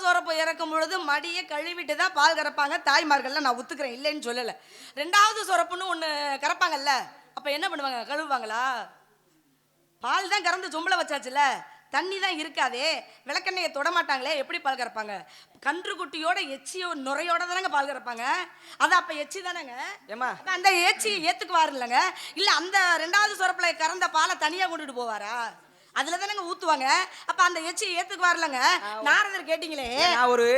சொரப்பு இறக்கும் பொழுது மடியை கழுவிட்டு தான் பால் கறப்பாங்க தாய்மார்கள்ல, நான் ஒத்துக்கிறேன், இல்லைன்னு சொல்லலை. 2வது சொரப்புன்னு ஒன்று கறப்பாங்கல்ல, அப்ப என்ன பண்ணுவாங்க? கழுவுவாங்களா? பால் தான் கறந்து சொம்புல வச்சாச்சுல, தண்ணி தான் இருக்காதே, விளக்கெண்ணையை தொட மாட்டாங்களே, எப்படி பால் கறப்பாங்க? கன்று குட்டியோட எச்சியோ நுரையோட தானங்க பால் கறப்பாங்க. அது அப்ப எச்சி தானேங்க. அந்த எச்சி ஏத்துக்குவாரு இல்லைங்க? இல்ல அந்த 2வது சொரப்புல கறந்த பாலை தனியா கொண்டுட்டு போவாரா? அதுல தானங்க ஊத்துவாங்க. அப்ப அந்த எச்சி ஏத்துக்குவாரு இல்லைங்க? நாரதர் கேட்டீங்களே, நான் ஒரு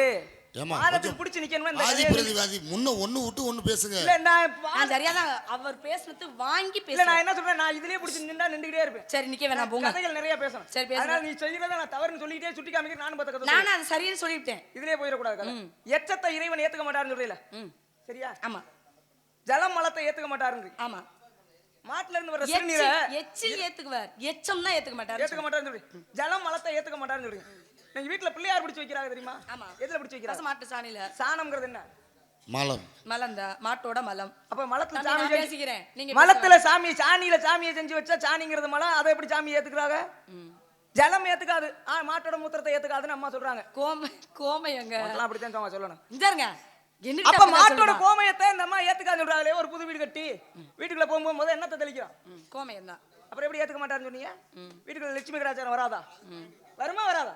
அவர் பேசுறது வாங்கி பேச. நான் என்ன சொல்றேன், நான் இதுலயே பிடிச்சி நின்றா நின்றுகிட்டே இருப்பேன். சரி நிக்க வேணாம், போங்க. கதைகள் நிறைய பேசணும். சரி பேசுங்க. நீ செய்யறத நான் தவறுன்னு சொல்லிட்டே சுட்டி காமிக்க நானும் பத்த கதை. நான் அது சரின்னு சொல்லிட்டேன். இதுலயே போயிட கூடாது. எச்சத்தை இறைவன் ஏத்துக்க மாட்டாருன்னு சொல்றீல, சரியா? ஆமா. ஜலம் மலத்தை ஏத்துக்க மாட்டாருன்னு. ஆமா. மாட்டுல இருந்து வர சிறுநீரை எச்சில் ஏத்துக்குவார், எச்சம் தான் ஏத்துக்க மாட்டாரு. ஏத்துக்க மாட்டாருன்னு சொல்றீங்க. ஜலம் மலத்தை ஏத்துக்க மாட்டாருன்னு சொல்றீங்க. நீங்க வீட்ல பிள்ளையார் பிடிச்சு வைக்கிறாங்க தெரியுமா? ஆமா. எதுல பிடிச்சு வைக்கிறாங்க? மாட்டு சாணில. சாணம்ங்கிறது என்ன? மலம். மலம்தா, மாட்டோட மலம். அப்ப மலத்துல சாமி பேசிக்கிறேன். நீங்க மலத்துல சாமி, சாணியில சாமியை செஞ்சு வச்சா சாணிங்கிறது மலம், அதை எப்படி சாமி ஏத்துக்குறாங்க? ஜலம் ஏத்துக்காது, மாட்டோட மூத்திரத்தை ஏத்துக்காதுன்னு அம்மா சொல்றாங்க. கோமையங்க அப்படித்தான் சொல்லணும். இந்தாருங்க, அப்ப மாட்டோட கோமயத்தை இந்த அம்மா ஏத்துக்காது சொல்றாங்களே. ஒரு புது வீடு கட்டி வீட்டுக்குள்ள போகும்போது முதல்ல என்னத்தை தெளிக்கிறான்? கோமயம் தான். அப்புறம் எப்படி ஏத்துக்க மாட்டாருன்னு சொன்னீங்க? வீட்டுக்குள்ள லட்சுமி கடாச்சாரம் வராதா? வருமா வராதா?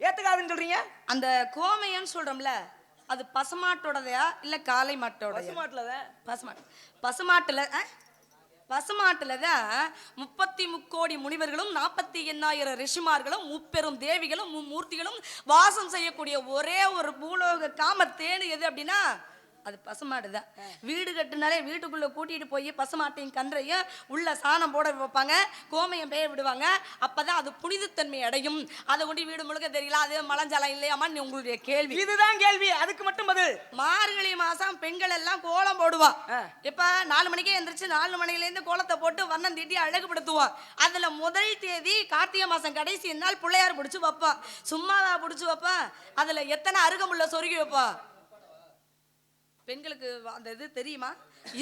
ஏத்துக்காதுன்னு சொல்றீங்க. அந்த கோமயம்னு சொல்றோம்ல, அது பசுமாட்டோடதையா இல்ல காளை மாட்டோட? பசுமாட்டுல தான் 33 கோடி முனிவர்களும் 48,000 ரிஷிமார்களும் 30 தேவிகளும் 3 மூர்த்திகளும் வாசம் செய்யக்கூடிய ஒரே ஒரு பூலோக காம தேனு எது அப்படின்னா அது பசுமாடு தான். வீடு கட்டுனாலே வீட்டுக்குள்ள கூட்டிட்டு போய் பசுமாட்டையும் கன்றையும் உள்ள சாணம் போட வைப்பாங்க, கோமையம் பேய விடுவாங்க. அப்பதான் அது புனிதத்தன்மை அடையும். அதை கொண்டு வீடு முழுக்க தெரியல, அது மலஞ்சாலம் இல்லையாமான்னு உங்களுடைய கேள்வி. இதுதான் கேள்வி, அதுக்கு மட்டும் பதில். மார்கழி மாசம் பெண்கள் எல்லாம் கோலம் போடுவான். இப்ப 4 மணிக்கே எந்திரிச்சு 4 மணில இருந்து கோலத்தை போட்டு வண்ணம் தீட்டி அழகுபடுத்துவான். அதுல முதல் தேதி கார்த்திகை மாசம் கடைசி நாள் பிள்ளையார் பிடிச்சு வைப்பான். சும்மாவா பிடிச்சு வைப்பான்? அதுல எத்தனை அருகம்புல்ல சொருகி வைப்பான்? பெண்களுக்கு அந்த இது தெரியுமா?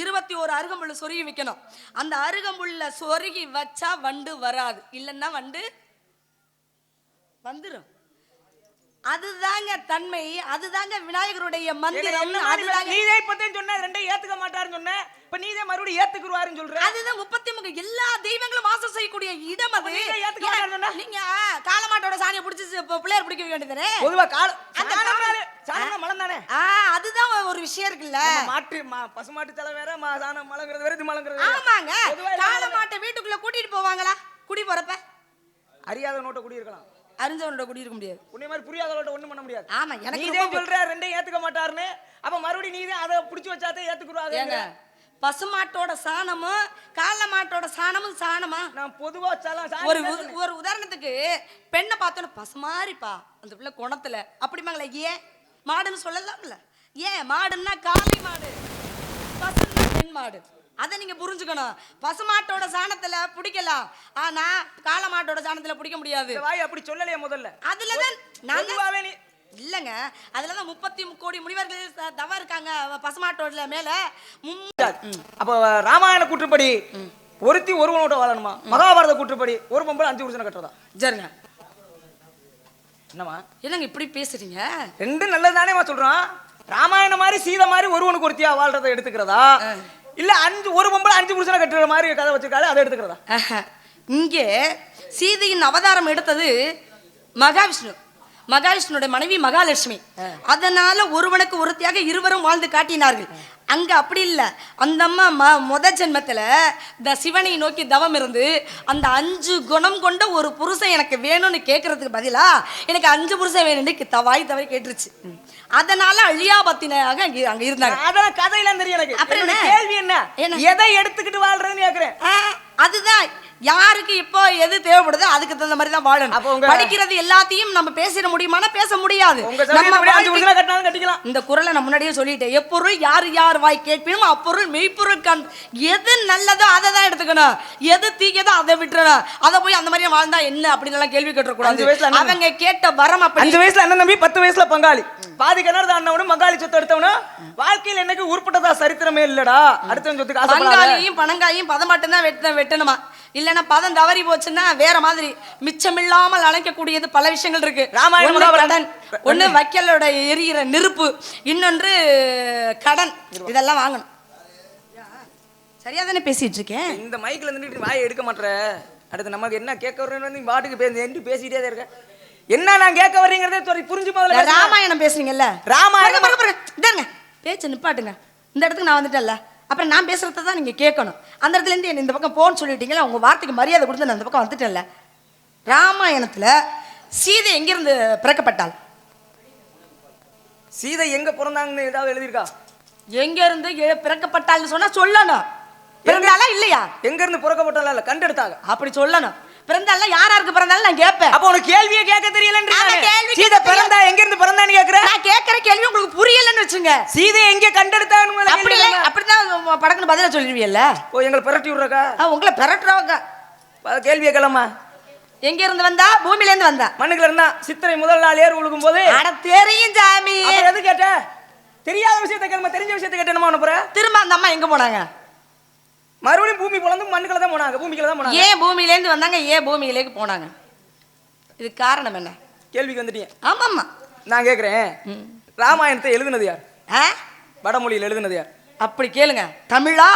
21 அருகம்புல்ல சொருகி வைக்கணும். அந்த அருகம்புல்ல சொருகி வச்சா வண்டு வராது, இல்லைன்னா வண்டு வந்துடும். அதுதாங்க தன்மை, அதுதாங்க விநாயகருடைய மந்திரம். நீதே இப்பதான் சொன்ன ரெண்டையும் ஏத்துக்க மாட்டாருன்னு சொன்ன, இப்ப நீதே மறுபடியும் ஏத்துக்குருவாருன்னு சொல்ற. அதுதான் 33 எல்லா தெய்வங்களும் வாசம் செய்யக்கூடிய இடம் அது. நீங்க காளமாட்டோட சாணியை பிடிச்சி பிள்ளையார் பிடிக்க வேண்டியதானே? பொதுவா சாணம் மலம் தானே. அதுதான் ஒரு விஷயம் இருக்குல்ல. மாட்டு பசுமாட்டு தலை வேற, சாணம் மலங்கிறது வேற, இது மலங்கிறது. ஆமாங்க. காளமாட்டை வீட்டுக்குள்ள கூட்டிட்டு போவாங்களா? குடி போறப்ப அறியாத நோட்ட குடி இருக்கலாம், அறிஞ்சவனோட குடி இருக்க முடியாது. உன்னை மாதிரி புரியாதவனோட ஒண்ணும் பண்ண முடியாது. ஆமா, எனக்கு நீதே சொல்ற ரெண்டையும் ஏத்துக்க மாட்டாருன்னு, அப்ப மறுபடியும் நீதே அதை பிடிச்சு வச்சாதே ஏத்துக்குருவாங்க. பசுமாட்டோட சாணமும் காளமாட்டோட சாணமும் சாணமா? நான் பொதுவா ஒரு உதாரணத்துக்கு பெண்ணை பார்த்தோன்னு பசுமாரிப்பா அந்த பிள்ளை குணத்துல அப்படிமாங்களே. ஏன் மாடுன்னு சொல்லலாம்ல? ஏன் மாடுன்னா காளை மாடு, பசுன்னா பெண் மாடு. அதை நீங்க புரிஞ்சுக்கணும். பசுமாட்டோட சாணத்துல பிடிக்கலாம், ஆனா காளமாட்டோட சாணத்துல பிடிக்க முடியாது. வாய் அப்படி சொல்லலையே முதல்ல. அதுலதான் நான் இல்லங்க, அதுலதான் 30 கோடி முனிவர்கள் தவ இருக்காங்க பசுமாட்டோட மேல. அப்ப ராமாயண கூற்றுப்படி ஒருத்தி ஒருவனோட வாழணுமா? மகாபாரத கூற்றுப்படி ஒரு பொம்பளை 5 புருஷனை கட்டுறதா? சரிங்க. என்னமா என்னங்க இப்படி பேசுறீங்க? ரெண்டும் நல்லதுதானே சொல்றோம். ராமாயணம் மாதிரி சீதை மாதிரி ஒருவனுக்கு ஒருத்தியா வாழ்றதை எடுத்துக்கிறதா, இல்ல ஒரு பொம்பளை 5 புருஷனை கட்டுற மாதிரி கதை வச்சிருக்காரு அதை எடுத்துக்கிறதா? இங்கே சீதையின் அவதாரம் எடுத்தது மகாவிஷ்ணு. மகாவிஷ்ணுடைய மனைவி மகாலட்சுமி. அதனால ஒருவனுக்கு ஒருத்தியாக இருவரும் வாழ்ந்து காட்டினார்கள். அங்க அப்படி இல்ல. அந்த அம்மா முத ஜென்மத்துல இந்த சிவனை நோக்கி தவம் இருந்து அந்த 5 குணம் கொண்ட ஒரு புருஷன் எனக்கு வேணும்னு கேட்கறதுக்கு பதிலா எனக்கு 5 புருஷன் வேணும்னு தவாய் கேட்டுருச்சு. அதனால அழியாபத்தினாக அங்க இருந்தாங்க. அதெல்லாம் கதையெல்லாம் தெரியும் எனக்கு. அப்புறம் கேள்வி என்ன, எதை எடுத்துக்கிட்டு வாழ்றதுன்னு கேக்குறேன். அதுதான் யாருக்கு இப்போ எது தேவைப்படுதோ அதுக்கு தகுந்த மாதிரி தான் வாழணும். படிக்கிறது எல்லாத்தையும் நம்ம பேசிட முடியுமானா பேச முடியாது. இந்த குறளை நான் முன்னாடியே சொல்லிட்டேன். எப்பொருள் யார் யார் வாய் கேட்பினும் அப்பொருள் மெய்ப்பொருள் கண். எது நல்லதோ அதை தான் எடுத்துக்கணும், எது தீயதோ அதை விட்டுறணும். அதை போய் அந்த மாதிரியே வாழ்ந்தா என்ன அப்படின்னு கேள்வி கேட்டக்கூடாது. அவங்க கேட்ட வரம் அப்படி. 5 வயசுல அண்ணன் தம்பி, 10 வயசுல பங்காளி, பாதி கிணறு தாண்டவனும் மங்காளி சொத்து எடுத்தவனும் வாழ்க்கையில் எனக்கு உருப்பட்டதா சரித்திரமே இல்லடா. அடுத்த சொத்துக்கு பங்காளியும் பணங்காயும் பதம் மட்டும் தான் வெட்டணுமா? இல்லன்னா பதம் தவறி போச்சுன்னா வேற மாதிரி மிச்சமில்லாமல் அழைக்கக்கூடியது பல விஷயங்கள் இருக்கு. கடன், ஒண்ணு வைக்கலோட எரியிற நெருப்பு, இன்னொன்று கடன். இதெல்லாம் வாங்கணும். சரியா தானே பேசிட்டு இருக்கேன்? இந்த மைக்ல இருந்து வாயை எடுக்க மாட்டேற. அடுத்து நமக்கு என்ன கேட்க வர்றேன்னு நீ பாட்டுக்கு பேசிட்டே தான் இருக்க. என்ன நான் கேட்க வர்றீங்கிறதே புரிஞ்சு முதல்ல. ராமாயணம் பேசுறீங்கல்ல, ராமாயணம் பேச்சு நிப்பாட்டுங்க. இந்த இடத்துக்கு நான் வந்துட்டேன்ல, அப்புறம் நான் பேசுறத தான் நீங்க கேட்கணும். அந்த இடத்துல இருந்து இந்த பக்கம் போன்னு சொல்லிட்டீங்களா, உங்க வார்த்தைக்கு மரியாதை கொடுத்து நான் அந்த பக்கம் வந்துட்டேன்ல. ராமாயணத்துல சீதை எங்கிருந்து பிறக்கப்பட்டாள்? சீதை எங்க பிறந்தாங்கன்னு ஏதாவது எழுதியிருக்கா? எங்க இருந்து பிறக்கப்பட்டாள்னு சொன்னா சொல்லணும். பிறந்தாளா இல்லையா? எங்க இருந்து பிறக்கப்பட்டாளா இல்ல கண்டெடுத்தாங்க அப்படி சொல்லணும். பிறந்தாலும் யாராருக்கு பிறந்தாலும் நான் கேட்பேன். அப்ப உனக்கு கேள்வியே கேட்க தெரியலன்றீங்க. சீதை பிறந்தா எங்க இருந்து பிறந்தான்னு கேக்குறேன். நான் கேக்குற கேள்வி உங்களுக்கு புரியலன்னு வெச்சுங்க. சீதை எங்க கண்டெடுத்தான்னு அப்படிதான் படக்குன்னு பதில சொல்லிடுவீல்ல. ஓ, எங்களை பிரட்டி விடுறக்கா? உங்களை பிரட்டுறவங்க. கேள்வியை கேளமா. எங்க இருந்து வந்தா? பூமியில இருந்து வந்தா. மண்ணுக்குள்ள இருந்தா. சித்திரை முதல் நாள் ஏறு உழுகும் போது. அட தெரியும் சாமி. எது கேட்ட? தெரியாத விஷயத்தை கேளுமா, தெரிஞ்ச விஷயத்தை கேட்டேனமா உன போற. திரும்ப அந்த அம்மா எங்க போனாங்க? மறுபடியும் பூமி போலந்து மண்ணுக்குள்ள தான் போனாங்க. பூமிக்குள்ள தான் போனாங்க. ஏன் பூமியில இருந்து வந்தாங்க, ஏன் பூமியிலேக்கு போனாங்க? இது காரணம் என்ன? கேள்விக்கு வந்துட்டீங்க. ஆமாம்மா, நான் கேக்குறேன். ராமாயணத்தை எழுதுனது யார்? வடமொழியில் எழுதுனது யார்? அப்படி கேளுங்க. தமிழா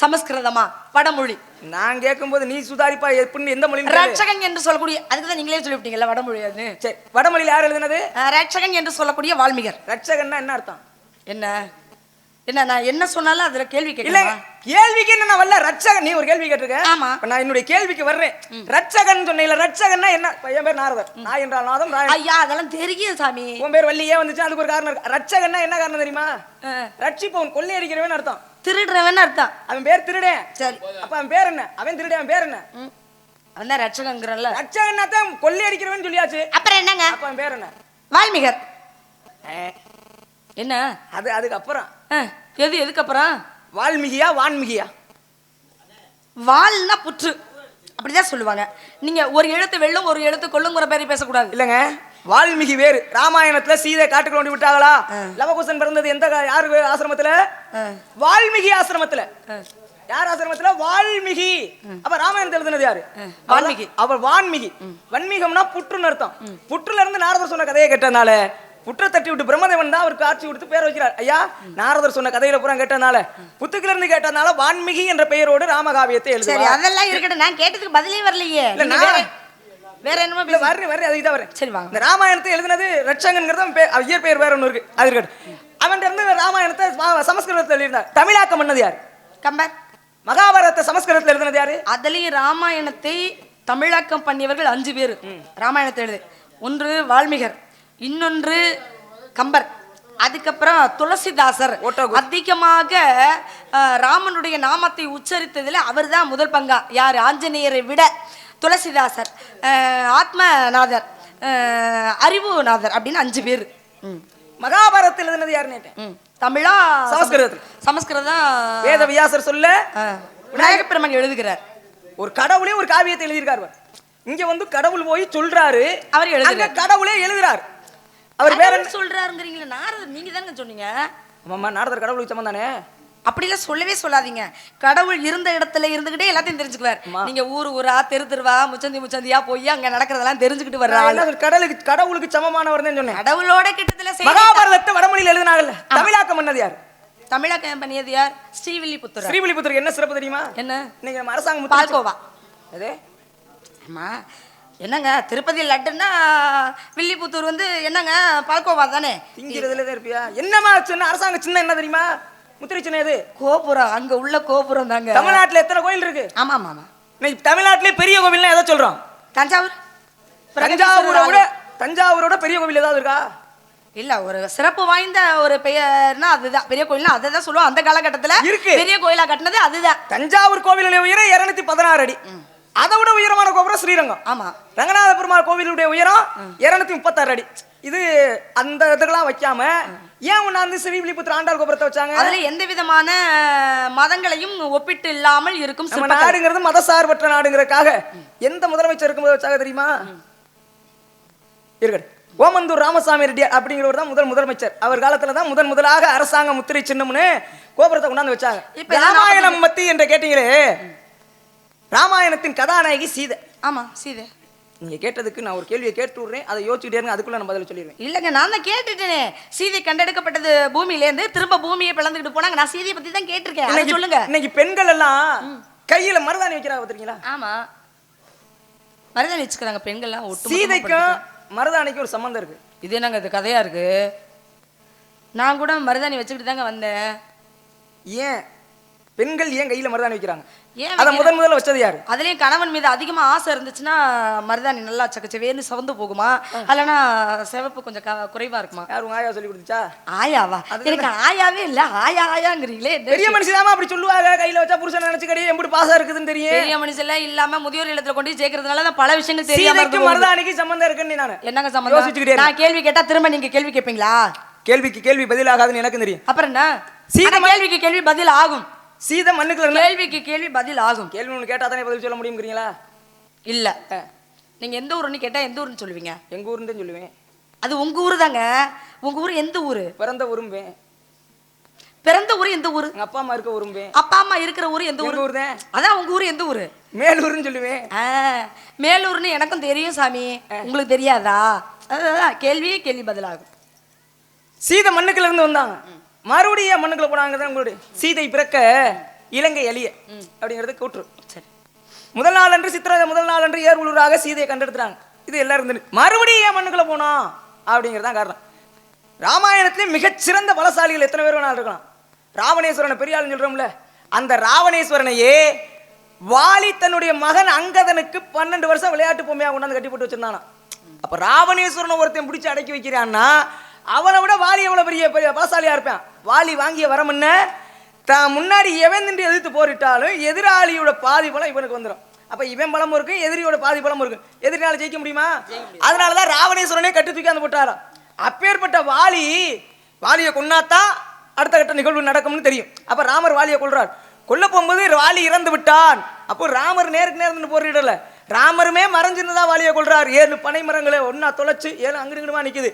சமஸ்கிருதமா வடமொழி? நான் கேட்கும்போது நீ சுதாரிப்பா எப்படின்னு எந்த மொழியில்? ரட்சகன் என்று சொல்லக்கூடிய, அதுக்கு தான் நீங்களே சொல்லிவிட்டீங்கல்ல வடமொழி. அது சரி, வடமொழியில் யார் எழுதுனது? ரட்சகன் என்று சொல்லக்கூடிய வால்மீகர். ரட்சகன்னா என்ன அர்த்தம்? என்ன? என்ன நான் என்ன சொன்னாலும் அதுல கேள்வி இல்ல கேட்கலாம். கேள்விக்கு என்ன நான் வரல ரட்சகன். நீ ஒரு கேள்வி கேட்டிருக்க. ஆமா. இப்ப நான் என்னுடைய கேள்விக்கு வர்றேன். ரட்சகன் சொன்னீல, ரட்சகன்னா என்ன? என் பேர் நாரதர். நான் என்றால் நாதம் ராயன். ஐயா அதெல்லாம் தெரியும் சாமி. உன் பேர் வள்ளியே வந்துச்சு, அதுக்கு ஒரு காரணம் இருக்கு. ரட்சகன்னா என்ன காரணம் தெரியுமா? ரட்சிப்பவன், கொள்ளையடிக்கிறவன் அர்த்தம். திருடுறவன் அர்த்தம். அவன் பேர் திருடேன். சரி. அப்ப அவன் பேர் என்ன? அவன் திருடேன், அவன் பேர் என்ன? அவன் தான் ரட்சகங்கிறல்ல. ரட்சகன்னா தான் கொள்ளையடிக்கிறவன் சொல்லியாச்சு. அப்புறம் என்னங்க? அப்ப அவன் பேர் என்ன? வால்மீகர். என்ன அதுக்கு அப்புறம் எதுக்கு அப்புறம்? வால்மீகியா வான்மீகியா? வால்னா புற்று அப்படிதான் சொல்லுவாங்க. நீங்க ஒரு எழுத்து வெல்லும் ஒரு எழுத்து கொள்ளுங்கிற பேரை பேசக்கூடாது. இல்லங்க, வால்மீகி வேறு. ராமாயணத்துல சீதை காட்டுக்குள்ள கொண்டு விட்டாங்களா? லவகுசன் பிறந்தது எந்த யாரு ஆசிரமத்துல? வால்மீகி ஆசிரமத்துல. யார் ஆசிரமத்துல? வால்மீகி. அப்ப ராமாயணத்துல எழுதுனது யாரு? வால்மீகி. அவர் வான்மீகி. வன்மீகம்னா புற்றுன்னு அர்த்தம். புற்றுல இருந்து நாரதர் சொன்ன கதையை கேட்டதுனால புற்றை தட்டி விட்டு பிரம்மதேவன் தான் அவருக்கு ஆட்சி கொடுத்து பேர் வைக்கிறார். ஐயா, நாரதர் சொன்ன கதையில பூரா கேட்டதுனால, புத்துக்குல இருந்து கேட்டதுனால வான்மீகி என்ற பெயரோடு ராமகாவியத்தை சரி, எழுதுவார். அதெல்லாம் இருக்கட்டும். நான் கேட்டதுக்கு பதிலே வரலையே. வேற என்னமோ இல்ல வர்றேன் அதுக்கு தான் வரேன். சரி வாங்க. இந்த ராமாயணத்தை எழுதுனது ரட்சகன்ங்கிறது இயற்பெயர் வேற ஒன்று இருக்கு, அது இருக்கட்டும். அவன் இருந்து ராமாயணத்தை சமஸ்கிருதத்தில் எழுதினார். தமிழாக்கம் பண்ணது யாரு? கம்பர். மகாபாரதத்தை சமஸ்கிருதத்தில் எழுதினது யாரு? அதுலயும் ராமாயணத்தை தமிழாக்கம் பண்ணியவர்கள் 5 பேர் ராமாயணத்தை எழுது. ஒன்று வால்மீகர், இன்னொன்று கம்பர், அதுக்கப்புறம் துளசிதாசர். அதிகமாக ராமனுடைய நாமத்தை உச்சரித்ததுல அவர் தான் முதல் பங்கா. யார்? ஆஞ்சநேயரை விட துளசிதாசர், ஆத்மநாதர், அறிவுநாதர் அப்படின்னு 5 பேர். மகாபாரதத்தில் எழுதினது யாருன்னு தமிழா சமஸ்கிருதத்தில்? சமஸ்கிருதம். வேத வியாசர் சொல்ல விநாயக பெருமான் எழுதுகிறார். ஒரு கடவுளே ஒரு காவியத்தை எழுதியிருக்காரு. இங்க வந்து கடவுள் போய் சொல்றாரு, அவர் எழுதுறார். கடவுளே எழுதுறார். அவர் வேற என்ன சொல்றாருங்கறீங்களா? நாரதர் நீங்க தானே சொன்னீங்க. ஆமாமா, நாரதர் கடவுளுக்கு சமம் தானே. அப்படிலாம் சொல்லவே சொல்லாதீங்க. கடவுள் இருந்த இடத்துல இருந்துகிட்டே எல்லாத்தையும் தெரிஞ்சுக்குவார். நீங்க ஊரா தெருவா முச்சந்தியா போய் அங்க நடக்கிறதெல்லாம் தெரிஞ்சுக்கிட்டு வர்றாங்க. கடவுளுக்கு சமமானவர் தான் சொன்னேன். கடவுளோட கிட்டத்துல மகாபாரதத்தை வடமொழியில் எழுதினாங்கல்ல, தமிழாக்கம் பண்ணது யார்? தமிழாக்கம் பண்ணியது யார்? ஸ்ரீவில்லிபுத்தூர். ஸ்ரீவில்லிபுத்தூருக்கு என்ன சிறப்பு தெரியுமா? என்ன? நீங்க நம்ம அரசாங்கம் பால்கோவா. அதே ஆமா. என்னங்க திருப்பதி லட்டுன்னா வில்லிபுத்தூர் வந்து என்னங்க பால்கோவா தானே? திங்கிறதுல தான் இருப்பியா? என்னமா சின்ன அரசாங்க சின்ன என்ன தெரியுமா? முத்திரை சின்ன எது? கோபுரம். அங்க உள்ள கோபுரம் தாங்க. தமிழ்நாட்டுல எத்தனை கோயில் இருக்கு? ஆமா ஆமா ஆமா. இன்னைக்கு தமிழ்நாட்டிலே பெரிய கோவில்னா எதை சொல்றோம்? தஞ்சாவூர். தஞ்சாவூரோட பெரிய கோவில் ஏதாவது இருக்கா? இல்ல, ஒரு சிறப்பு வாய்ந்த ஒரு பெயர்னா அதுதான் பெரிய கோயில்னா அதை சொல்லுவோம். அந்த காலகட்டத்துல பெரிய கோயிலா கட்டினது அதுதான். தஞ்சாவூர் கோவிலுடைய உயரம் 216 அடி. அதை விட உயரமான கோபுரம் ஸ்ரீரங்கம். ஆமா. ரங்கநாத பெருமாள் கோவிலுடைய உயரம் 236 அடி. இது அந்த இதுக்கெல்லாம் வைக்காம ஏன் உன்னாந்து ஸ்ரீவில்லிபுத்தூர் ஆண்டாள் கோபுரத்தை வச்சாங்க? அதுல எந்த விதமான மதங்களையும் ஒப்பிட்டு இல்லாமல் இருக்கும். நாடுங்கிறது மதசார்பற்ற நாடுங்கிறதுக்காக எந்த முதலமைச்சர் இருக்கும்போது வச்சாங்க தெரியுமா? இருக்கட்டும். ஓமந்தூர் ராமசாமி ரெட்டி அப்படிங்கிறவர் தான் முதலமைச்சர். அவர் காலத்துல தான் முதலாக அரசாங்க முத்திரை சின்னம்னு கோபுரத்தை கொண்டாந்து வச்சாங்க. இப்ப ராமாயணம் பத்தி என்ற கேட்டீங்களே, ராமாயணத்தின் கதாநாயகி சீதை. ஆமா, சீதை. நீங்க கேட்டதுக்கு நான் ஒரு கேள்வியை கேட்டு விடுறேன், அதை யோசிச்சுட்டே இருங்க, அதுக்குள்ள நான் பதில் சொல்லிடுவேன். இல்லங்க, நான் தான் கேட்டுட்டேனே. சீதை கண்டெடுக்கப்பட்டது பூமியில இருந்து திரும்ப பூமியை பிளந்துக்கிட்டு போனாங்க. நான் சீதையை பத்தி தான் கேட்டிருக்கேன். அதை சொல்லுங்க. இன்னைக்கு பெண்கள் எல்லாம் கையில மருதாணி வைக்கிறாங்க பாத்தீங்களா? ஆமா, மருதாணி வச்சுக்கிறாங்க பெண்கள்லாம். சீதைக்கும் மருதாணிக்கும் ஒரு சம்பந்தம் இருக்கு. இது என்னங்க இது கதையா இருக்கு? நான் கூட மருதாணி வச்சுக்கிட்டு தாங்க வந்தேன். ஏன் பெண்கள் ஏன் கையில மருதாணி வைக்கிறாங்க? அத முதல்ல வச்சது யாரு? அதுலயும் கணவன் மீது அதிகமா ஆசை இருந்துச்சுன்னா மருதாணி நல்லா சக்கச்சவேன்னு சவந்து போகுமா, இல்லனா சிவப்பு கொஞ்சம் குறைவா இருக்குமா? யார் உங்க ஆயா சொல்லி கொடுத்துச்சா? ஆயாவா? எனக்கு ஆயாவே இல்ல. ஆயாங்கிறீங்களே. பெரிய மனுஷனாமா அப்படி சொல்லுவாங்க. கையில வச்சா புருஷன் நினைச்சு கடி எப்படி பாசா இருக்குதுன்னு தெரியும். பெரிய மனுஷன்ல இல்லாம முதியோர் இல்லத்துல கொண்டு சேர்க்கறதுனால தான் பல விஷயங்கள் தெரியாம இருக்கு. மருதாணிக்கு சம்பந்தம் இருக்குன்னு நான் என்னங்க சம்பந்தம்? நான் கேள்வி கேட்டா திரும்ப நீங்க கேள்வி கேட்பீங்களா? கேள்விக்கு கேள்வி பதில் ஆகாதுன்னு எனக்கு தெரியும். அப்புறம் என்ன? சீதை கேள்விக்கு கேள்வி பதில் ஆகும். சீதை மண்ணுக்குள்ள கேள்விக்கு கேள்வி பதில் ஆகும். கேள்வி ஒன்று கேட்டா தானே பதில் சொல்ல முடியுங்கிறீங்களா? இல்ல, நீங்க எந்த ஊருன்னு கேட்டா எந்த ஊருன்னு சொல்லுவீங்க? எங்க ஊருன்னு தான் சொல்லுவேன். அது உங்க ஊரு தாங்க. உங்க ஊர் எந்த ஊரு? பிறந்த ஊரும்பேன். பிறந்த ஊரு எந்த ஊரு? எங்க அப்பா அம்மா இருக்க ஊரும்பேன். அப்பா அம்மா இருக்கிற ஊரு எந்த ஊரு? ஊர் தான். அதான் உங்க ஊரு எந்த ஊரு? மேலூர்னு சொல்லுவேன். மேலூர்னு எனக்கும் தெரியும் சாமி, உங்களுக்கு தெரியாதா? அதான் கேள்வி பதில் ஆகும். சீதை மண்ணுக்குள்ள இருந்து வந்தாங்க, மறுபடியும் மண்ணுக்குள்ள போனாங்க. உங்களுடைய சீதை பிறக்க இலங்கை எளிய அப்படிங்கறது கூற்று. முதல் நாள் அன்று முதல் நாள் அன்று ஏர்வுலூராக சீதையை கண்டெடுத்துறாங்க. இது எல்லாரும் மறுபடியும் மண்ணுக்குள்ள போனோம் அப்படிங்கறதான் காரணம். ராமாயணத்திலே மிகச்சிறந்த பலசாலிகள் எத்தனை பேர் வேணாலும் இருக்கலாம். ராவணேஸ்வரனை பெரிய ஆளுன்னு சொல்றோம்ல, அந்த ராவணேஸ்வரனையே வாலி தன்னுடைய மகன் அங்கதனுக்கு 12 வருஷம் விளையாட்டு பொம்மையா கொண்டாந்து கட்டி போட்டு வச்சிருந்தானா. அப்ப ராவணேஸ்வரனை ஒருத்தன் பிடிச்சி அடக்கி வைக்கிறான்னா அவனை விட வாலி எவ்வளவு பெரிய பாசாலியா இருப்பான். வாலி வாங்கிய வரம் என்ன, தான் முன்னாடி எவன் நின்று எதிர்த்து போரிட்டாலும் எதிராளியோட பாதி பலம் இவனுக்கு வந்துடும். அப்ப இவன் பலம் இருக்கும், எதிரியோட பாதி பலம் இருக்கும். எதிரியால ஜெயிக்க முடியுமா? அதனாலதான் ராவணேஸ்வரனே கட்டி தூக்கி அந்த போட்டாராம். அப்பேற்பட்ட வாலியை கொன்னாத்தான் அடுத்த கட்ட நிகழ்வு நடக்கும்னு தெரியும். அப்ப ராமர் வாலியை கொல்றார். கொல்ல போகும்போது வாலி இறந்து விட்டான். அப்போ ராமர் நேருக்கு நேர்ந்து போரிடல, ராமருமே மறைஞ்சிருந்தா வாலியை கொல்றார். 7 பனை மரங்களை ஒன்னா தொலைச்சு 7 அங்கிடுமா நிக்குது.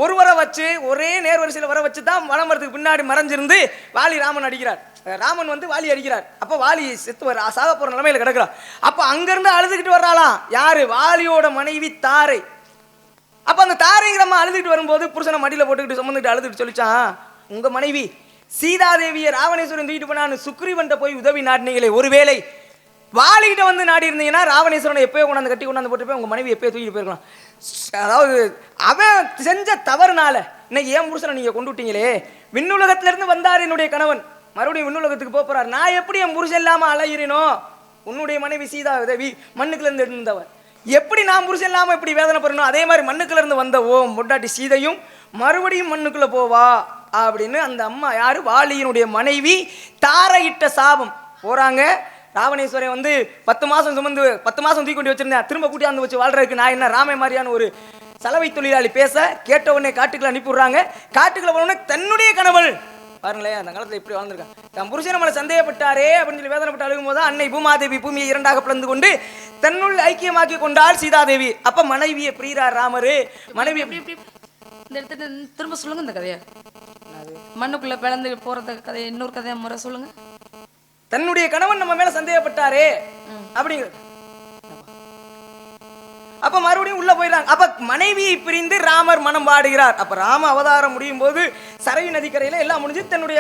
ஒருவரை வச்சு ஒரே நேர் வரிசையில் வர வச்சு தான் வனமரத்துக்கு பின்னாடி மறைஞ்சிருந்து வாலி ராமன் அடிக்கிறார். ராமன் வந்து வாலி அடிக்கிறார். அப்ப வாலி செத்து சாக போற நிலைமையில கிடக்குறார். அப்ப அங்கிருந்து அழுதுகிட்டு வர்றாளாம் யாரு, வாலியோட மனைவி தாரை. அப்ப அந்த தாரைங்கிற அம்மா அழுதுகிட்டு வரும்போது புருஷனை மடியில போட்டுக்கிட்டு சுமந்துட்டு அழுதுகிட்டு சொல்லிச்சான், உங்க மனைவி சீதாதேவியை ராவணேஸ்வரன் தூக்கிட்டு போனான்னு சுக்ரீவன்ட்ட போய் உதவி நாடினீங்களே, ஒருவேளை வாலிகிட்ட வந்து நாடி இருந்தீங்கன்னா ராவணேஸ்வரனை எப்பயோ கொண்டாந்து கட்டி கொண்டாந்து போட்டு போய் உங்க மனைவி எப்பயோ தூக்கிட்டு போயிருக்கலாம். அதாவது அவன் செஞ்ச தவறுனால இன்னைக்கு ஏன் புருஷனை நீங்க கொண்டு விட்டீங்களே, விண்ணுலகத்துல இருந்து வந்தார் என்னுடைய கணவன், மறுபடியும் விண்ணுலகத்துக்கு போறார், நான் எப்படி என் புருஷன் இல்லாம அலையிறனோ, உன்னுடைய மனைவி சீதாதேவி மண்ணுக்குள்ள இருந்து இருந்தவர், எப்படி நான் புருஷன் இல்லாம இப்படி வேதனை பண்ணணும், அதே மாதிரி மண்ணுக்குள்ள இருந்து வந்த பொட்டாட்டி சீதையும் மறுபடியும் மண்ணுக்குள்ள போவா அப்படின்னு அந்த அம்மா யாரு, வாலியினுடைய மனைவி தாரையிட்ட சாபம் போறாங்க. ராவணேஸ்வரன் வந்து 10 மாசம் சுமந்து 10 மாசம் தூக்கி கொண்டு வச்சிருந்தேன், திரும்ப கூட்டியாந்து வச்சு வாழ்றதுக்கு நான் என்ன ராமே மாதிரியான ஒரு சலவை தொழிலாளி பேச கேட்ட உடனே காட்டுக்குள்ள அனுப்பிடுறாங்க. காட்டுக்குள்ள போனோடனே தன்னுடைய கணவன் பாருங்களேன் அந்த காலத்துல எப்படி வாழ்ந்திருக்கான், தன் புருஷன் நம்மளை சந்தேகப்பட்டாரே அப்படின்னு சொல்லி வேதனைப்பட்டு அழுகும் போது அன்னை பூமாதேவி பூமியை 2ஆக பிளந்து கொண்டு தன்னுள் ஐக்கியமாக்கி கொண்டாள் சீதாதேவி. அப்ப மனைவியை பிரிகிறார் ராமரு. மனைவி இந்த இடத்துல திரும்ப சொல்லுங்க இந்த கதையை, மண்ணுக்குள்ள பிளந்து போறது கதையை இன்னொரு கதையை முறை சொல்லுங்க. தன்னுடைய கணவன் நம்ம மேல சந்தேகப்பட்டாரே அப்படிங்கிற அப்ப மறுபடியும் உள்ள போயிடறாங்க. அப்ப மனைவியை பிரிந்து ராமர் மனம் வாடுகிறார். அப்ப ராம அவதாரம் முடியும் போது சரயு நதிக்கரையில எல்லாம் முடிஞ்சு தன்னுடைய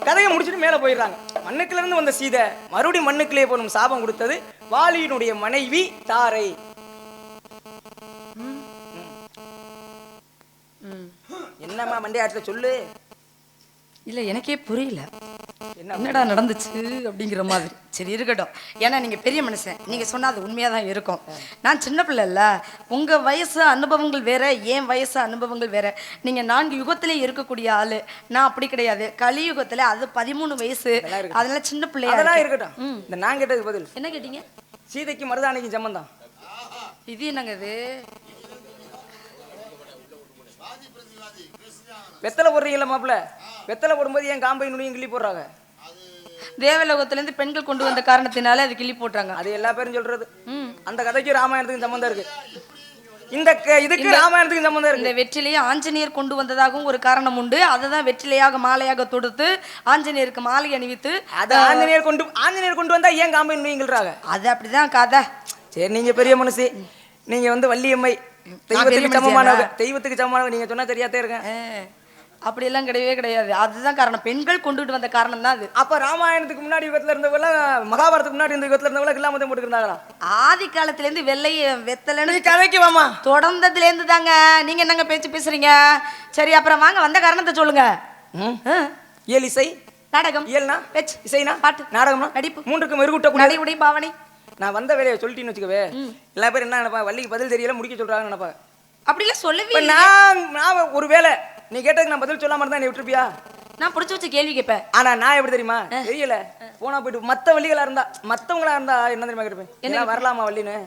கதையை முடிச்சுட்டு மேல போயிடுறாங்க. மண்ணுக்குள்ள இருந்து வந்த சீதை மறுபடியும் மண்ணுக்குள்ளே போனும் சாபம் கொடுத்தது வாலியினுடைய மனைவி தாரை. என்னம்மா மண்டையாட்ட சொல்லு. இல்ல எனக்கே புரியல என்னடா நடந்துச்சு அப்படிங்கிற மாதிரி. சரி இருக்கட்டும், ஏன்னா நீங்க பெரிய மனுஷன், நீங்க சொன்னா அது உண்மையா தான் இருக்கும். நான் சின்ன பிள்ளை இல்ல, உங்க வயசு அனுபவங்கள் வேற, என் வயசு அனுபவங்கள் வேற. நீங்க 4 யுகத்திலே இருக்கக்கூடிய ஆளு, நான் அப்படி கிடையாது. கலியுகத்துல அது 13 வயசு, அதனால சின்ன பிள்ளையா. அதெல்லாம் இருக்கட்டும். இந்த நான் கேட்டதுக்கு பதில் என்ன கேட்டீங்க? சீதைக்கு மருதானைக்கு சம்பந்தம் இது என்னங்க இது? வெத்தலை போடுறீங்களா மாப்பிள்ள, வெத்தலை போடும்போது ஏன் காம்பை நுனியும் கிள்ளி போடுறாங்க? தேவலோகத்திலிருந்து பெண்கள் கொண்டு வந்த காரணத்தினால அது கிள்ளி போட்டாங்க. அது எல்லா பேரும் சொல்றது. அந்த கதைக்கு ராமாயணத்துக்கு சம்பந்தம் இருக்கு, இந்த இதுக்கு ராமாயணத்துக்கு சம்பந்தம் இருக்கு. இந்த வெற்றிலையை ஆஞ்சநேயர் கொண்டு வந்ததாகவும் ஒரு காரணம் உண்டு. அதுதான் வெற்றிலையாக மாலையாக தொடுத்து ஆஞ்சநேயருக்கு மாலை அணிவித்து அது ஆஞ்சநேயர் கொண்டு வந்தா ஏன் காம்பை நுனிங்கிறாங்க? அது அப்படிதான் கதை. சரி, நீங்க பெரிய மனுஷி, நீங்க வந்து வள்ளியம்மை தெய்வத்துக்கு சமமானவங்க, நீங்க சொன்னா தெரியாதே இருக்கேன். அப்படி எல்லாம் கிடையவே கிடையாது. அதுதான் காரணம், பெண்கள் கொண்டுட்டு வந்த காரணம் தான் அது. அப்ப ராமாயணத்துக்கு முன்னாடி யுகத்துல இருந்தவங்க, மகாபாரதத்துக்கு முன்னாடி இருந்த யுகத்துல இருந்தவங்க எல்லாம் வந்து போட்டுருந்தாங்களா? ஆதி காலத்துல இருந்து வெத்தலைன்னு கதைக்கு வாமா தொடர்ந்ததுல இருந்து தாங்க. நீங்க என்னங்க பேச்சு பேசுறீங்க? சரி அப்புறம் வாங்க, வந்த காரணத்தை சொல்லுங்க. இயல் இசை நாடகம், இயல்னா பேச்சு, இசைனா பாட்டு, நாடகம்னா நடிப்பு, 3க்கும் மெருகூட்ட நடை உடை பாவனை. நான் வந்த வேலையை சொல்லிட்டேன்னு வச்சுக்கவே, எல்லா பேரும் என்ன நினைப்பாங்க, வள்ளிக்கு பதில் தெரியல முடிக்க சொல்றாங்கன்னு நினைப்பாங்க. அப்படிலாம் சொல்லவே நான் ஒரு வேலை நீ கேட்டதுக்கு நான் பதில் சொல்லாம இருந்தா நீ விட்டுருப்பியா? நான் பிடிச்சி வச்சு கேள்வி கேட்பேன். ஆனா நான் எப்படி தெரியுமா, தெரியல போனா போயிட்டு மத்த வள்ளிகளா இருந்தா மத்தவங்களா இருந்தா என்ன தெரியுமா கேட்பேன், என்ன வரலாமா வள்ளின்னு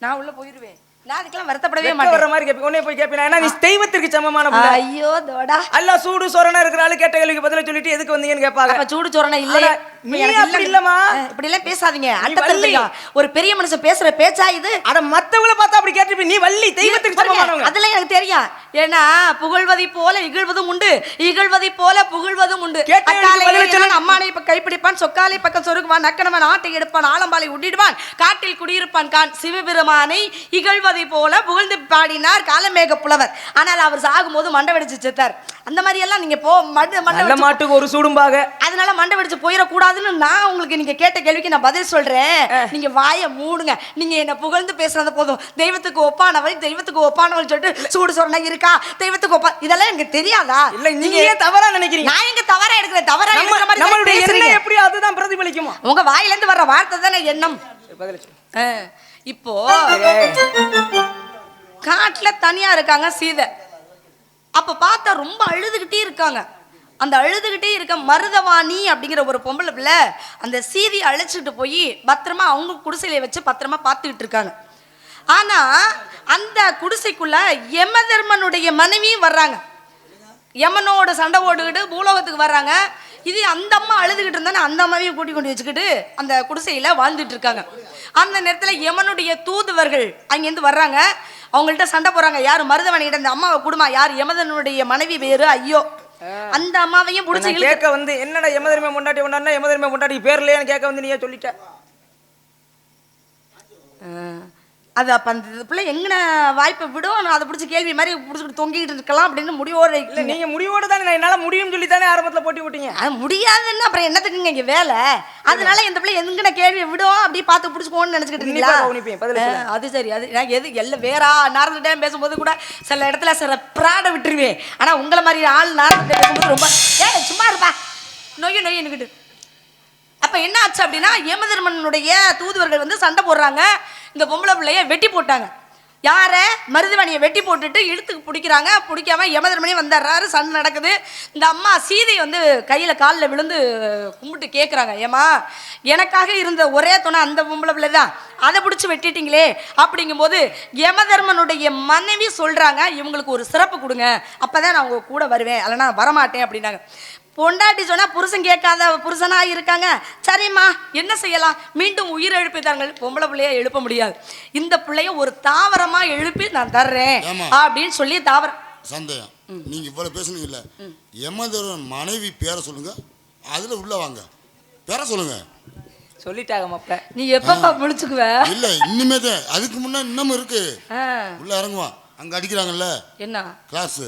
நான் உள்ள போயிருவேன். நான் அதுக்கெல்லாம் வருத்தப்படவே மாட்டேன். வர மாதிரி கேட்பேன், உடனே போய் கேட்பேன், ஏன்னா நீ தெய்வத்திற்கு சமமான புள்ள. ஐயோ தோடா, அல்ல சூடு சொரணா இருக்கிறாள், கேட்ட கேள்விக்கு பதில சொல்லிட்டு எதுக்கு வந்தீங்கன்னு கேட்பாங்க. அப்ப சூடு சொரணா இல்லையா? அப்படி இல்லமா, இப்படி எல்லாம் பேசாதீங்க. அட்டத்தல்லையா ஒரு பெரிய மனுஷன் பேசுற பேச்சா இது? அட மத்தவங்கள பார்த்தா அப்படி கேட்டிருப்ப, நீ வள்ளி தெய்வத்திற்கு சமமானவங்க. அதெல்லாம் எனக்கு தெரியும். ஏன்னா புகழ்வதை போல இகழ்வதும் உண்டு, இகழ்வதை போல புகழ்வதும் உண்டு. அம்மானை இப்ப கைப்பிடிப்பான், சொக்காலை பக்கம் சொருகுவான், நக்கனவன் ஆட்டை எடுப்பான், ஆலம்பாலை உண்டிடுவான், காட்டில் குடியிருப்பான் கான். சிவபெருமானை இகழ்வதை போல புகழ்ந்து பாடினார் காலமேக புலவர். ஆனால் அவர் சாகும் போது மண்டை வெடிச்சு செத்தார். அந்த மாதிரி எல்லாம் நீங்க மண்டை மாட்டுக்கு ஒரு சூடும்பாக, அதனால மண்டை வெடிச்சு போயிடக்கூடாதுன்னு நான் உங்களுக்கு நீங்க கேட்ட கேள்விக்கு நான் பதில் சொல்றேன். நீங்க வாயை மூடுங்க. நீங்க என்ன புகழ்ந்து பேசுறது போதும். தெய்வத்துக்கு ஒப்பானவள், தெய்வத்துக்கு ஒப்பானவள் சொல்லிட்டு சூடு சொன்னா இருக்கா, தெய்வத்துக்கு ஒப்பா, இதெல்லாம் எனக்கு தெரியாதா? இல்ல நீங்க ஏன் தவறா நினைக்கிறீங்க? நான் எங்க தவறா எடுக்கிறேன்? தவறா எடுக்கிற மாதிரி நம்மளுடைய பேசுறீங்க. எண்ணம் எப்படியோ அதுதான் பிரதிபலிக்குமா? உங்க வாயில இருந்து வர்ற வார்த்தை தானே எண்ணம். பதில் சொல்லு. இப்போ காட்டுல தனியா இருக்காங்க சீதை. அப்ப பார்த்தா ரொம்ப அழுதுகிட்டே இருக்காங்க. அந்த அழுதுகிட்டே இருக்க மருதவாணி அப்படிங்கிற ஒரு பொம்பளை பிள்ளை அந்த சீதையை அழைச்சிட்டு போய் பத்திரமா அவங்க குடிசையில வச்சு பத்திரமா பார்த்துக்கிட்டு இருக்காங்க. ஆனா அந்த குடிசைக்குள்ள யமதர்மனுடைய மனைவியும் வர்றாங்க. யமனோட சண்டை ஓடுகிட்டு பூலோகத்துக்கு வர்றாங்க. இது அந்த அம்மா அழுதுகிட்டு இருந்தானே அந்த அம்மாவையும் கூட்டி கொண்டு வச்சுக்கிட்டு அந்த குடிசையில வாழ்ந்துட்டு இருக்காங்க. அந்த நேரத்துல யமனுடைய தூதுவர்கள் அங்கேருந்து வர்றாங்க. அவங்கள்ட்ட சண்டை போறாங்க. யாரு மருதவாணிகிட்ட இந்த அம்மாவை குடுமா, யார் யமதனுடைய மனைவி பேரு ஐயோ, அந்த அம்மாவையும் புடிச்சு கேட்க வந்து என்னடா யமதர்ம முண்டாட்டி கொண்டாடினா யமதர்ம முண்டாட்டி பேர்லயே கேட்க வந்து நீயே சொல்லிட்ட. அது அப்ப அந்த பிள்ளை எங்கன வாய்ப்பை விடும், நான் அதை பிடிச்சி கேள்வி மாதிரி பிடிச்சிட்டு தொங்கிட்டு இருக்கலாம் அப்படின்னு முடிவோட. இல்லை நீங்க முடிவோட தானே என்னால முடியும்னு சொல்லி தானே ஆரம்பத்தில் போட்டி விட்டீங்க. அது முடியாதுன்னு அப்புறம் என்னத்துக்குங்க இங்க வேலை? அதனால இந்த பிள்ளை எங்கன கேள்வியை விடும் அப்படி பார்த்து பிடிச்சிக்கோன்னு நினைச்சுக்கிட்டு இருக்கீங்களா? அது சரி. அது நான் எது எல்லாம் வேறா நார்மல் டைம் பேசும்போது கூட சில இடத்துல சில பிராட விட்டுருவேன். ஆனா உங்களை மாதிரி ஆள் நார்மல் டைம் பேசும்போது ரொம்ப சும்மா இருப்பா நொய்ய நொய்யன்னுக்கிட்டு. அப்ப என்ன ஆச்சு அப்படின்னா யமதர்மனுடைய தூதுவர்கள் வந்து சண்டை போடுறாங்க. இந்த பொம்பளை பிள்ளைய வெட்டி போட்டாங்க. யார? மருதவாணியை வெட்டி போட்டுட்டு இழுத்துக்கு பிடிக்கிறாங்க. பிடிக்காம யமதர்மனே வந்துடுறாரு. சண்டை நடக்குது. இந்த அம்மா சீதை வந்து கையில காலில் விழுந்து கும்பிட்டு கேட்குறாங்க, ஏமா எனக்காக இருந்த ஒரே துணை அந்த பொம்பளை பிள்ளை தான், அதை பிடிச்சி வெட்டிட்டீங்களே. அப்படிங்கும்போது யமதர்மனுடைய மனைவி சொல்றாங்க, இவங்களுக்கு ஒரு சிறப்பு கொடுங்க, அப்பதான் நான் உங்க கூட வருவேன், இல்லைனா வரமாட்டேன் அப்படின்னாங்க. பொண்டாட்டி சொன்னா புருஷன் கேட்காத புருஷனா இருக்காங்க. சரிம்மா என்ன செய்யலாம், மீண்டும் உயிர் எழுப்பித்தார்கள். பொம்பளை பிள்ளைய எழுப்ப முடியாது. இந்த பிள்ளைய ஒரு தாவரமா எழுப்பி நான் தர்றேன் அப்படின்னு சொல்லி தாவரம். சந்தேகம், நீங்க இவ்வளவு பேசுனீங்கல்ல, யமதர்மன் மனைவி பேரை சொல்லுங்க, அதுல உள்ள வாங்க, பேரை சொல்லுங்க. சொல்லிட்டாங்க மாப்ள. நீ எப்பப்பா முழிச்சுக்குவ? இல்ல இனிமே தான், அதுக்கு முன்னாடி இன்னமும் இருக்கு. உள்ள இறங்குவான், அங்க அடிக்கிறாங்கல்ல என்ன கிளாஸ்.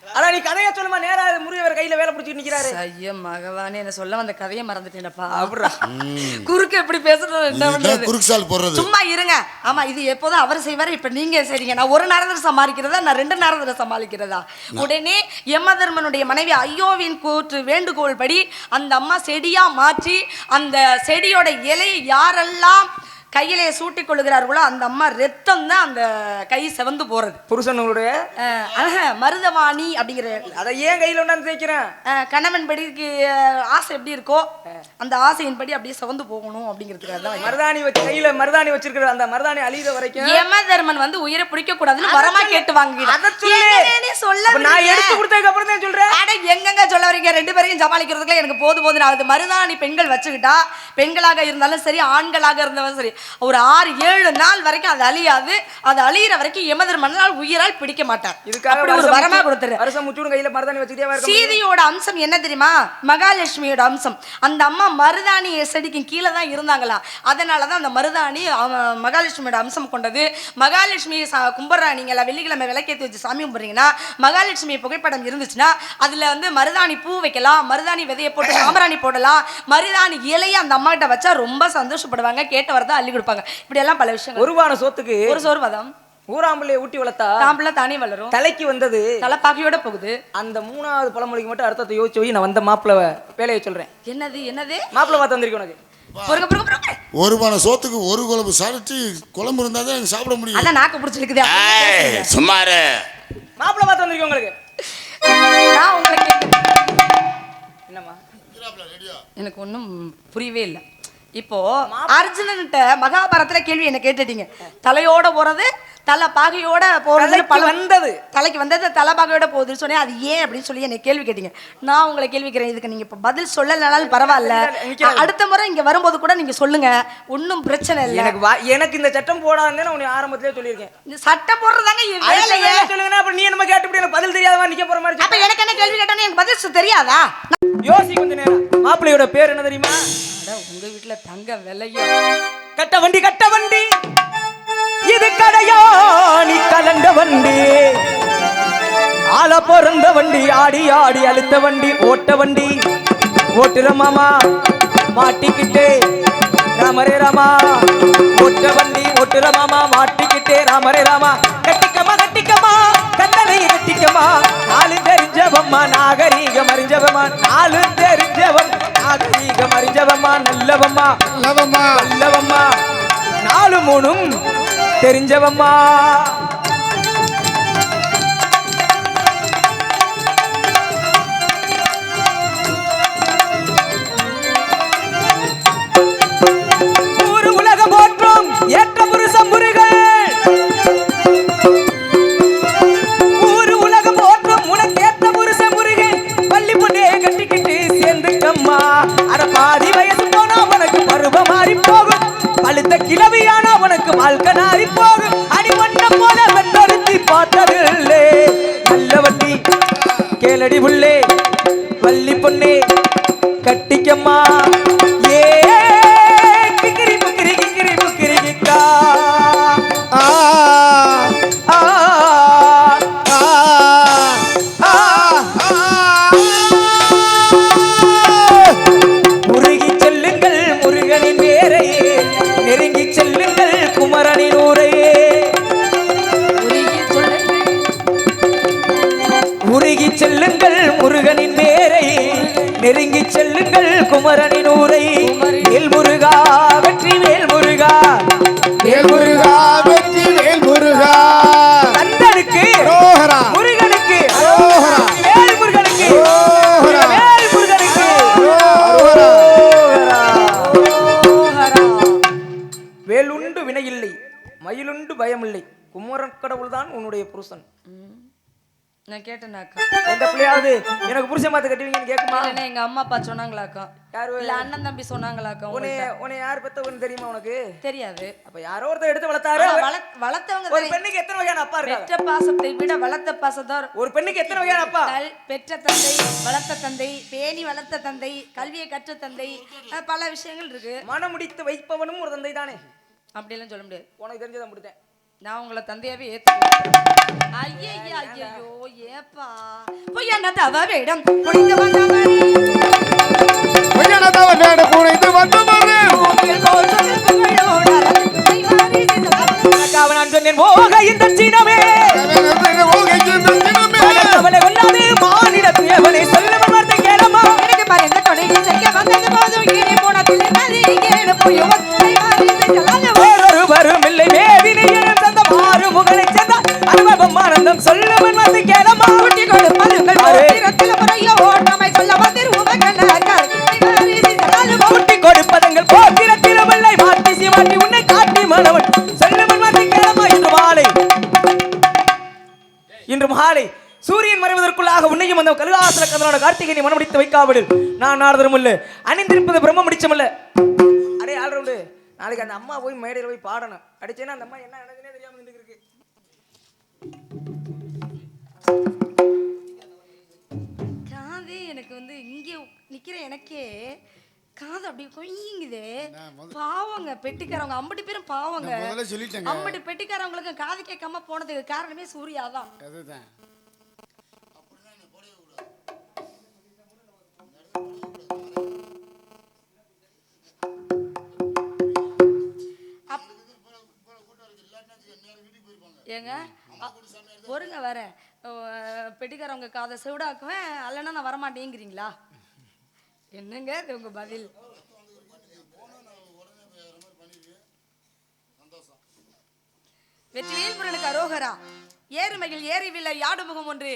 அதான் நீ கதையை சொல்லுமா, நேரா முருகவர் கையில வேலை பிடிச்சிட்டு நிக்கிறாரு. ஐயா மகவானே, என்ன சொல்ல வந்த கதையை மறந்துட்டேன்ப்பா. அப்படியா குறுக்கு எப்படி பேசுறது, என்ன பண்றது, குறுக்குசால் போடுறது. சும்மா இருங்க. ஆமா இது எப்போதும் அவர் செய்வாரு, இப்ப நீங்க சரிங்க. நான் ஒரு நேரத்துல சமாளிக்கிறதா, நான் 2 நேரத்துல சமாளிக்கிறதா? உடனே யமதர்மனுடைய மனைவி ஐயோவின் கூற்று வேண்டுகோள் படி அந்த அம்மா செடியா மாற்றி அந்த செடியோட இலையை யாரெல்லாம் கையிலே சூட்டி கொள்ளுகிறார்களோ அந்த அம்மா ரத்தம் தான் அந்த கை செவந்து போறது. புருஷனுடைய மருதவாணி அப்படிங்கிற அதை ஏன் கையில ஒண்ணாந்து தேய்க்கிறேன், கணவன் படிக்கு ஆசை எப்படி இருக்கோ அந்த ஆசையின் படி அப்படியே செவந்து போகணும் அப்படிங்கிறதுக்காக தான் மருதாணி வச்சு கையில மருதாணி வச்சிருக்கிற அந்த மருதாணி அழியிற வரைக்கும் யமதர்மன் வந்து உயிரை பிடிக்க கூடாதுன்னு வரமா கேட்டு வாங்கிட்டு சொல்ல. நான் எடுத்து கொடுத்ததுக்கு அப்புறம் தான் சொல்றேன். அட எங்கங்க சொல்ல வரீங்க? 2 பேரையும் சமாளிக்கிறதுக்குள்ள எனக்கு போதும் ஆகுது. மருதாணி பெண்கள் வச்சுக்கிட்டா, பெண்களாக இருந்தாலும் சரி ஆண்களாக இருந்தாலும் சரி, ஒரு 6-7 நாள் வரைக்கும் அது அழியாது. அது அழியிற வரைக்கும் யமதர்மனால் உயிரால் பிடிக்க மாட்டார். இதுக்காக ஒரு வரமா கொடுத்துரு. வருஷம் முச்சூடு கையில மருதாணி வச்சுக்கிட்டே இருக்க. சீதையோட அம்சம் என்ன தெரியுமா? மகாலட்சுமியோட அம்சம். அந்த அம்மா மருதாணி செடிக்கு கீழே தான் இருந்தாங்களா, அதனாலதான் அந்த மருதாணி மகாலட்சுமியோட அம்சம் கொண்டது. மகாலட்சுமி கும்பிட்றானீங்களா, வெள்ளிக்கிழமை விளக்கேற்றி வச்சு சாமி கும்பிட்றீங்கன்னா மகாலட்சுமி புகைப்படம் இருந்துச்சுன்னா அதுல வந்து மருதாணி பூ வைக்கலாம், மருதாணி விதையை போட்டு சாம்பிராணி போடலாம், மருதாணி இலையை அந்த அம்மா கிட்ட வச்சா ரொம்ப சந்தோஷப்படுவாங்க, கேட்ட வரதான் அள்ளி கொடுப்பாங்க. இப்படி எல்லாம் பல விஷயம். ஒருவான சோத்துக்கு ஒரு சோறு வதம். ஊராம்புள்ளைய ஊட்டி வளர்த்தா தாம்பளை தானே வளரும். தலைக்கு வந்தது தலைப்பாக்கையோட போகுது. அந்த 3வது பழமொழிக்கு மட்டும் அர்த்தத்தை யோசிச்சு போய் நான் வந்த மாப்பிள வேலையை சொல்றேன். என்னது மாப்பிள பார்த்து வந்திருக்கேன் உனக்கு. ஒரு பானை சோத்துக்கு ஒரு குழம்பு சாப்பிட்டு குழம்பு இருந்தா தான் எனக்கு சாப்பிட முடியும். அதான் நாக்கு பிடிச்சிருக்குது. சும்மாரு மாப்பிள பார்த்து வந்திருக்கேன் உங்களுக்கு. நான் உங்களுக்கு என்னம்மா எனக்கு ஒன்றும் புரியவே இல்லை. இப்போ அர்ஜுனன்ட்ட மகாபாரதத்துல கேள்வி என்ன கேட்டுட்டீங்க, தலையோட போறது தலை பாகையோட போறது வந்தது, தலைக்கு வந்தது தலை பாகையோட போகுதுன்னு சொன்னேன். அது ஏன் அப்படின்னு சொல்லி என்ன கேள்வி கேட்டீங்க. நான் உங்களை கேள்வி கேட்கிறேன், இதுக்கு நீங்க இப்ப பதில் சொல்லலனாலும் பரவாயில்ல, அடுத்த முறை இங்க வரும்போது கூட நீங்க சொல்லுங்க, ஒன்னும் பிரச்சனை இல்லை. எனக்கு இந்த சட்டம் போடாதுன்னு உன்னை ஆரம்பத்திலே சொல்லியிருக்கேன். இந்த சட்டம் போடுறதாங்க சொல்லுங்க. அப்ப நீ நம்ம கேட்டு எனக்கு பதில் தெரியாதவா நிக்க போற மாதிரி. அப்ப எனக்கு என்ன கேள்வி கேட்டா எனக்கு பதில் தெரியாதா? யோசி கொஞ்ச நேரம். மாப்பிள்ளையோட பேர் என்ன தெரியுமா? உங்க வீட்டுல தங்க விலையும் கட்ட வண்டி இது கடையா நீ கலண்ட வண்டி, ஆள பொறந்த வண்டி, ஆடி ஆடி அழுத்த வண்டி, ஓட்ட வண்டி ஓட்டுற மாமா மாட்டிக்கிட்டே ராமரே ராமா, ஓட்ட வண்டி ஓட்டுற மாமா மாட்டிக்கிட்டே ராமரே ராமா, கட்டிக்கமா கட்டளை கட்டிக்கமா, நாலு தெரிஞ்சவம்மா நாகரீகம் அறிஞ்சவமா, நாலு தெரிஞ்சவம் நாகரீகம் அறிஞ்சவம்மா நல்லவம்மா நல்லவம்மா நல்லவம்மா 4 3 தெரிஞ்சவம்மா ஊரு உலக போற்றும் ஏற்ற புருஷம் முருகன் ஊரு உலக போற்றும் உனக்கேற்ற புருஷன் முருகன் பள்ளி பொண்ணே கட்டிக்கிட்டு சேர்ந்துக்கம்மா அட பாதி வயசு போனா உனக்கு பருவம் மாறி போகும் பழுத்த கிழவியானா உனக்கு வாழ்க்கை நாறி போகும் அடி மண்ண போல வெட்டொருத்தி பார்த்ததில்லை நல்ல வண்டி கேளடி புள்ளே பள்ளி பொண்ணே கட்டிக்கம்மா ஏ கிக்கிரி புக்கிரி கிக்கிரி புக்கிரி கிக்கா ஆ ஆ ஆ ஆ முருகி செல்லுங்கள் முருகனின் வேரையே நெருங்கி செல்லுங்கள் குமரனின் ஊரையே உருகி செல்லுங்கள் முருகனின் வேரையே நெருங்கி செல்லுங்கள் குமரனின் ஊரை வேல் முருகா வெற்றி வேல் முருகா வேல் முருகா வெற்றி வேல் முருகா கந்தனுக்கு ரோஹரா முருகனுக்கு ரோஹரா வேல் முருகனுக்கு ரோஹரா வேல் முருகனுக்கு ரோஹரா வேலுண்டு வினையில்லை மயிலுண்டு பயமில்லை குமரன் கடவுள்தான் உன்னுடைய புருஷன் நான் கேட்டேனாக்கா எந்த பிள்ளையாவது எனக்கு புருஷன் பார்த்து கட்டுவீங்கன்னு கேட்குமா இல்லைன்னா எங்க அம்மா அப்பா சொன்னாங்களாக்கா யாரு இல்ல அண்ணன் தம்பி சொன்னாங்களாக்கா உன்னை உங்கள்ட்ட? உன்னை யார் பெத்தவன்னு தெரியுமா உனக்கு தெரியாது அப்ப யாரோ ஒருத்தர் எடுத்து வளர்த்தாரு ஆனா வளர்த்தவங்க ஒரு தானே. பெண்ணுக்கு எத்தனை வகையான அப்பா இருக்காங்க பெற்ற பாசத்தை விட வளர்த்த பாசத்தார் ஒரு பெண்ணுக்கு எத்தனை வகையான அப்பா பெற்ற தந்தை வளர்த்த தந்தை பேணி வளர்த்த தந்தை கல்வியை கற்ற தந்தை பல விஷயங்கள் இருக்கு மனம் முடித்து வைப்பவனும் ஒரு தந்தை தானே அப்படியெல்லாம் சொல்ல முடியாது உனக்கு தெரிஞ்சதை முடித்தேன் நான் உங்களை தந்தையாவே ஏத்துக்கிறேன் ஐயையா ஐயோ ஏப்பா பொய் என்ன தவறிடம் புரிந்து வந்தவரே பொய்யனதவ வேட புனைந்து வந்தவரே பூமியில் போல் சொன்ன புகழோடு அரசு கைவாரி சிதறா. உனக்காக நான் சொன்னேன் போக இந்த சினமே அவனை கொல்லாது மானிட துயவனை சொல்லும் வார்த்தை கேளமா எனக்கு பரிந்து கொடையை செய்ய வந்தது போதும் இனி போனதில் நதி கேடு போய் கைவாரி சிதறா. வேறொருவரும் இல்லை மேவினையில் தந்த மாறு முகனை சேர்ந்த அனுபவம் ஆனந்தம் சொல்லுவன் வந்து கேளமா ஊட்டி கொடுப்பதுங்கள் போத்திரத்தில் முறையோ ஓட்டமை சொல்ல வந்திரு உமகனங்கள் கைவாரி சிதறா. ஊட்டி கொடுப்பதங்கள் போக்கிரத்தில் வெள்ளை மாட்டி சிவாட்டி உன்னை காட்டி மனவன் சொல்லுவன் வந்து கேளமா இன்று மாலை சூரியன் மறைவதற்குள்ளாக உன்னையும் அந்த கருதாசல கந்தனோட கார்த்திகை மனமுடித்து வைக்காவிடில் நான் நாடுதரும் இல்ல அணிந்திருப்பது பிரம்ம முடிச்சமில்ல அடே ஆல்ரவுண்டு நாளைக்கு அந்த அம்மா போய் மேடையில் போய் பாடணும் அடிச்சேன்னா அந்த அம்மா என்ன நடக்குதுன்னே தெரியாம நின்றுக்கு இருக்கு காது எனக்கு வந்து இங்கே நிக்கிற எனக்கே காது அப்படி கொய்யுங்குதே பாவங்க பெட்டிக்காரவங்க அம்பட்டு பேரும் பாவங்க முதல்ல சொல்லிட்டேங்க அம்பட்டு பெட்டிக்காரவங்களுக்கு காது கேட்காம போனதுக்கு காரணமே சூர்யா தான் அதுதான் ஏங்க பொறுங்க வரேன் பெட்டிக்காரவங்க காதை செவிடாக்குவேன் அல்லனா நான் வரமாட்டேங்கிறீங்களா என்னங்க இது உங்க பதில் வெற்றிவேல் முருகனுக்கு அரோகரா ஏறுமையில் ஏறிவில்லை யாடு முகம் ஒன்று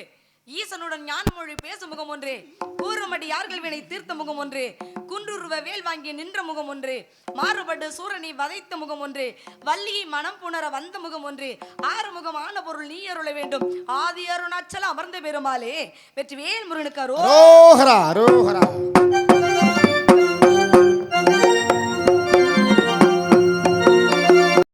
ஈசனுடன் ஞானமொழி பேசும் முகம் ஒன்று கூறுமடி யார்கள் வினை தீர்த்த முகம் ஒன்று குன்றுருவ வேல் வாங்கி நின்ற முகம் ஒன்று மாறுபட்டு சூரனை வதைத்த முகம் ஒன்று வள்ளியை மனம் புணர வந்த முகம் ஒன்று ஆறுமுகம் ஆன பொருள் நீ அருள வேண்டும் ஆதி அருணாச்சல அமர்ந்த பெருமாளே வெற்றிவேல் முருகனுக்கு அரோகரா அரோகரா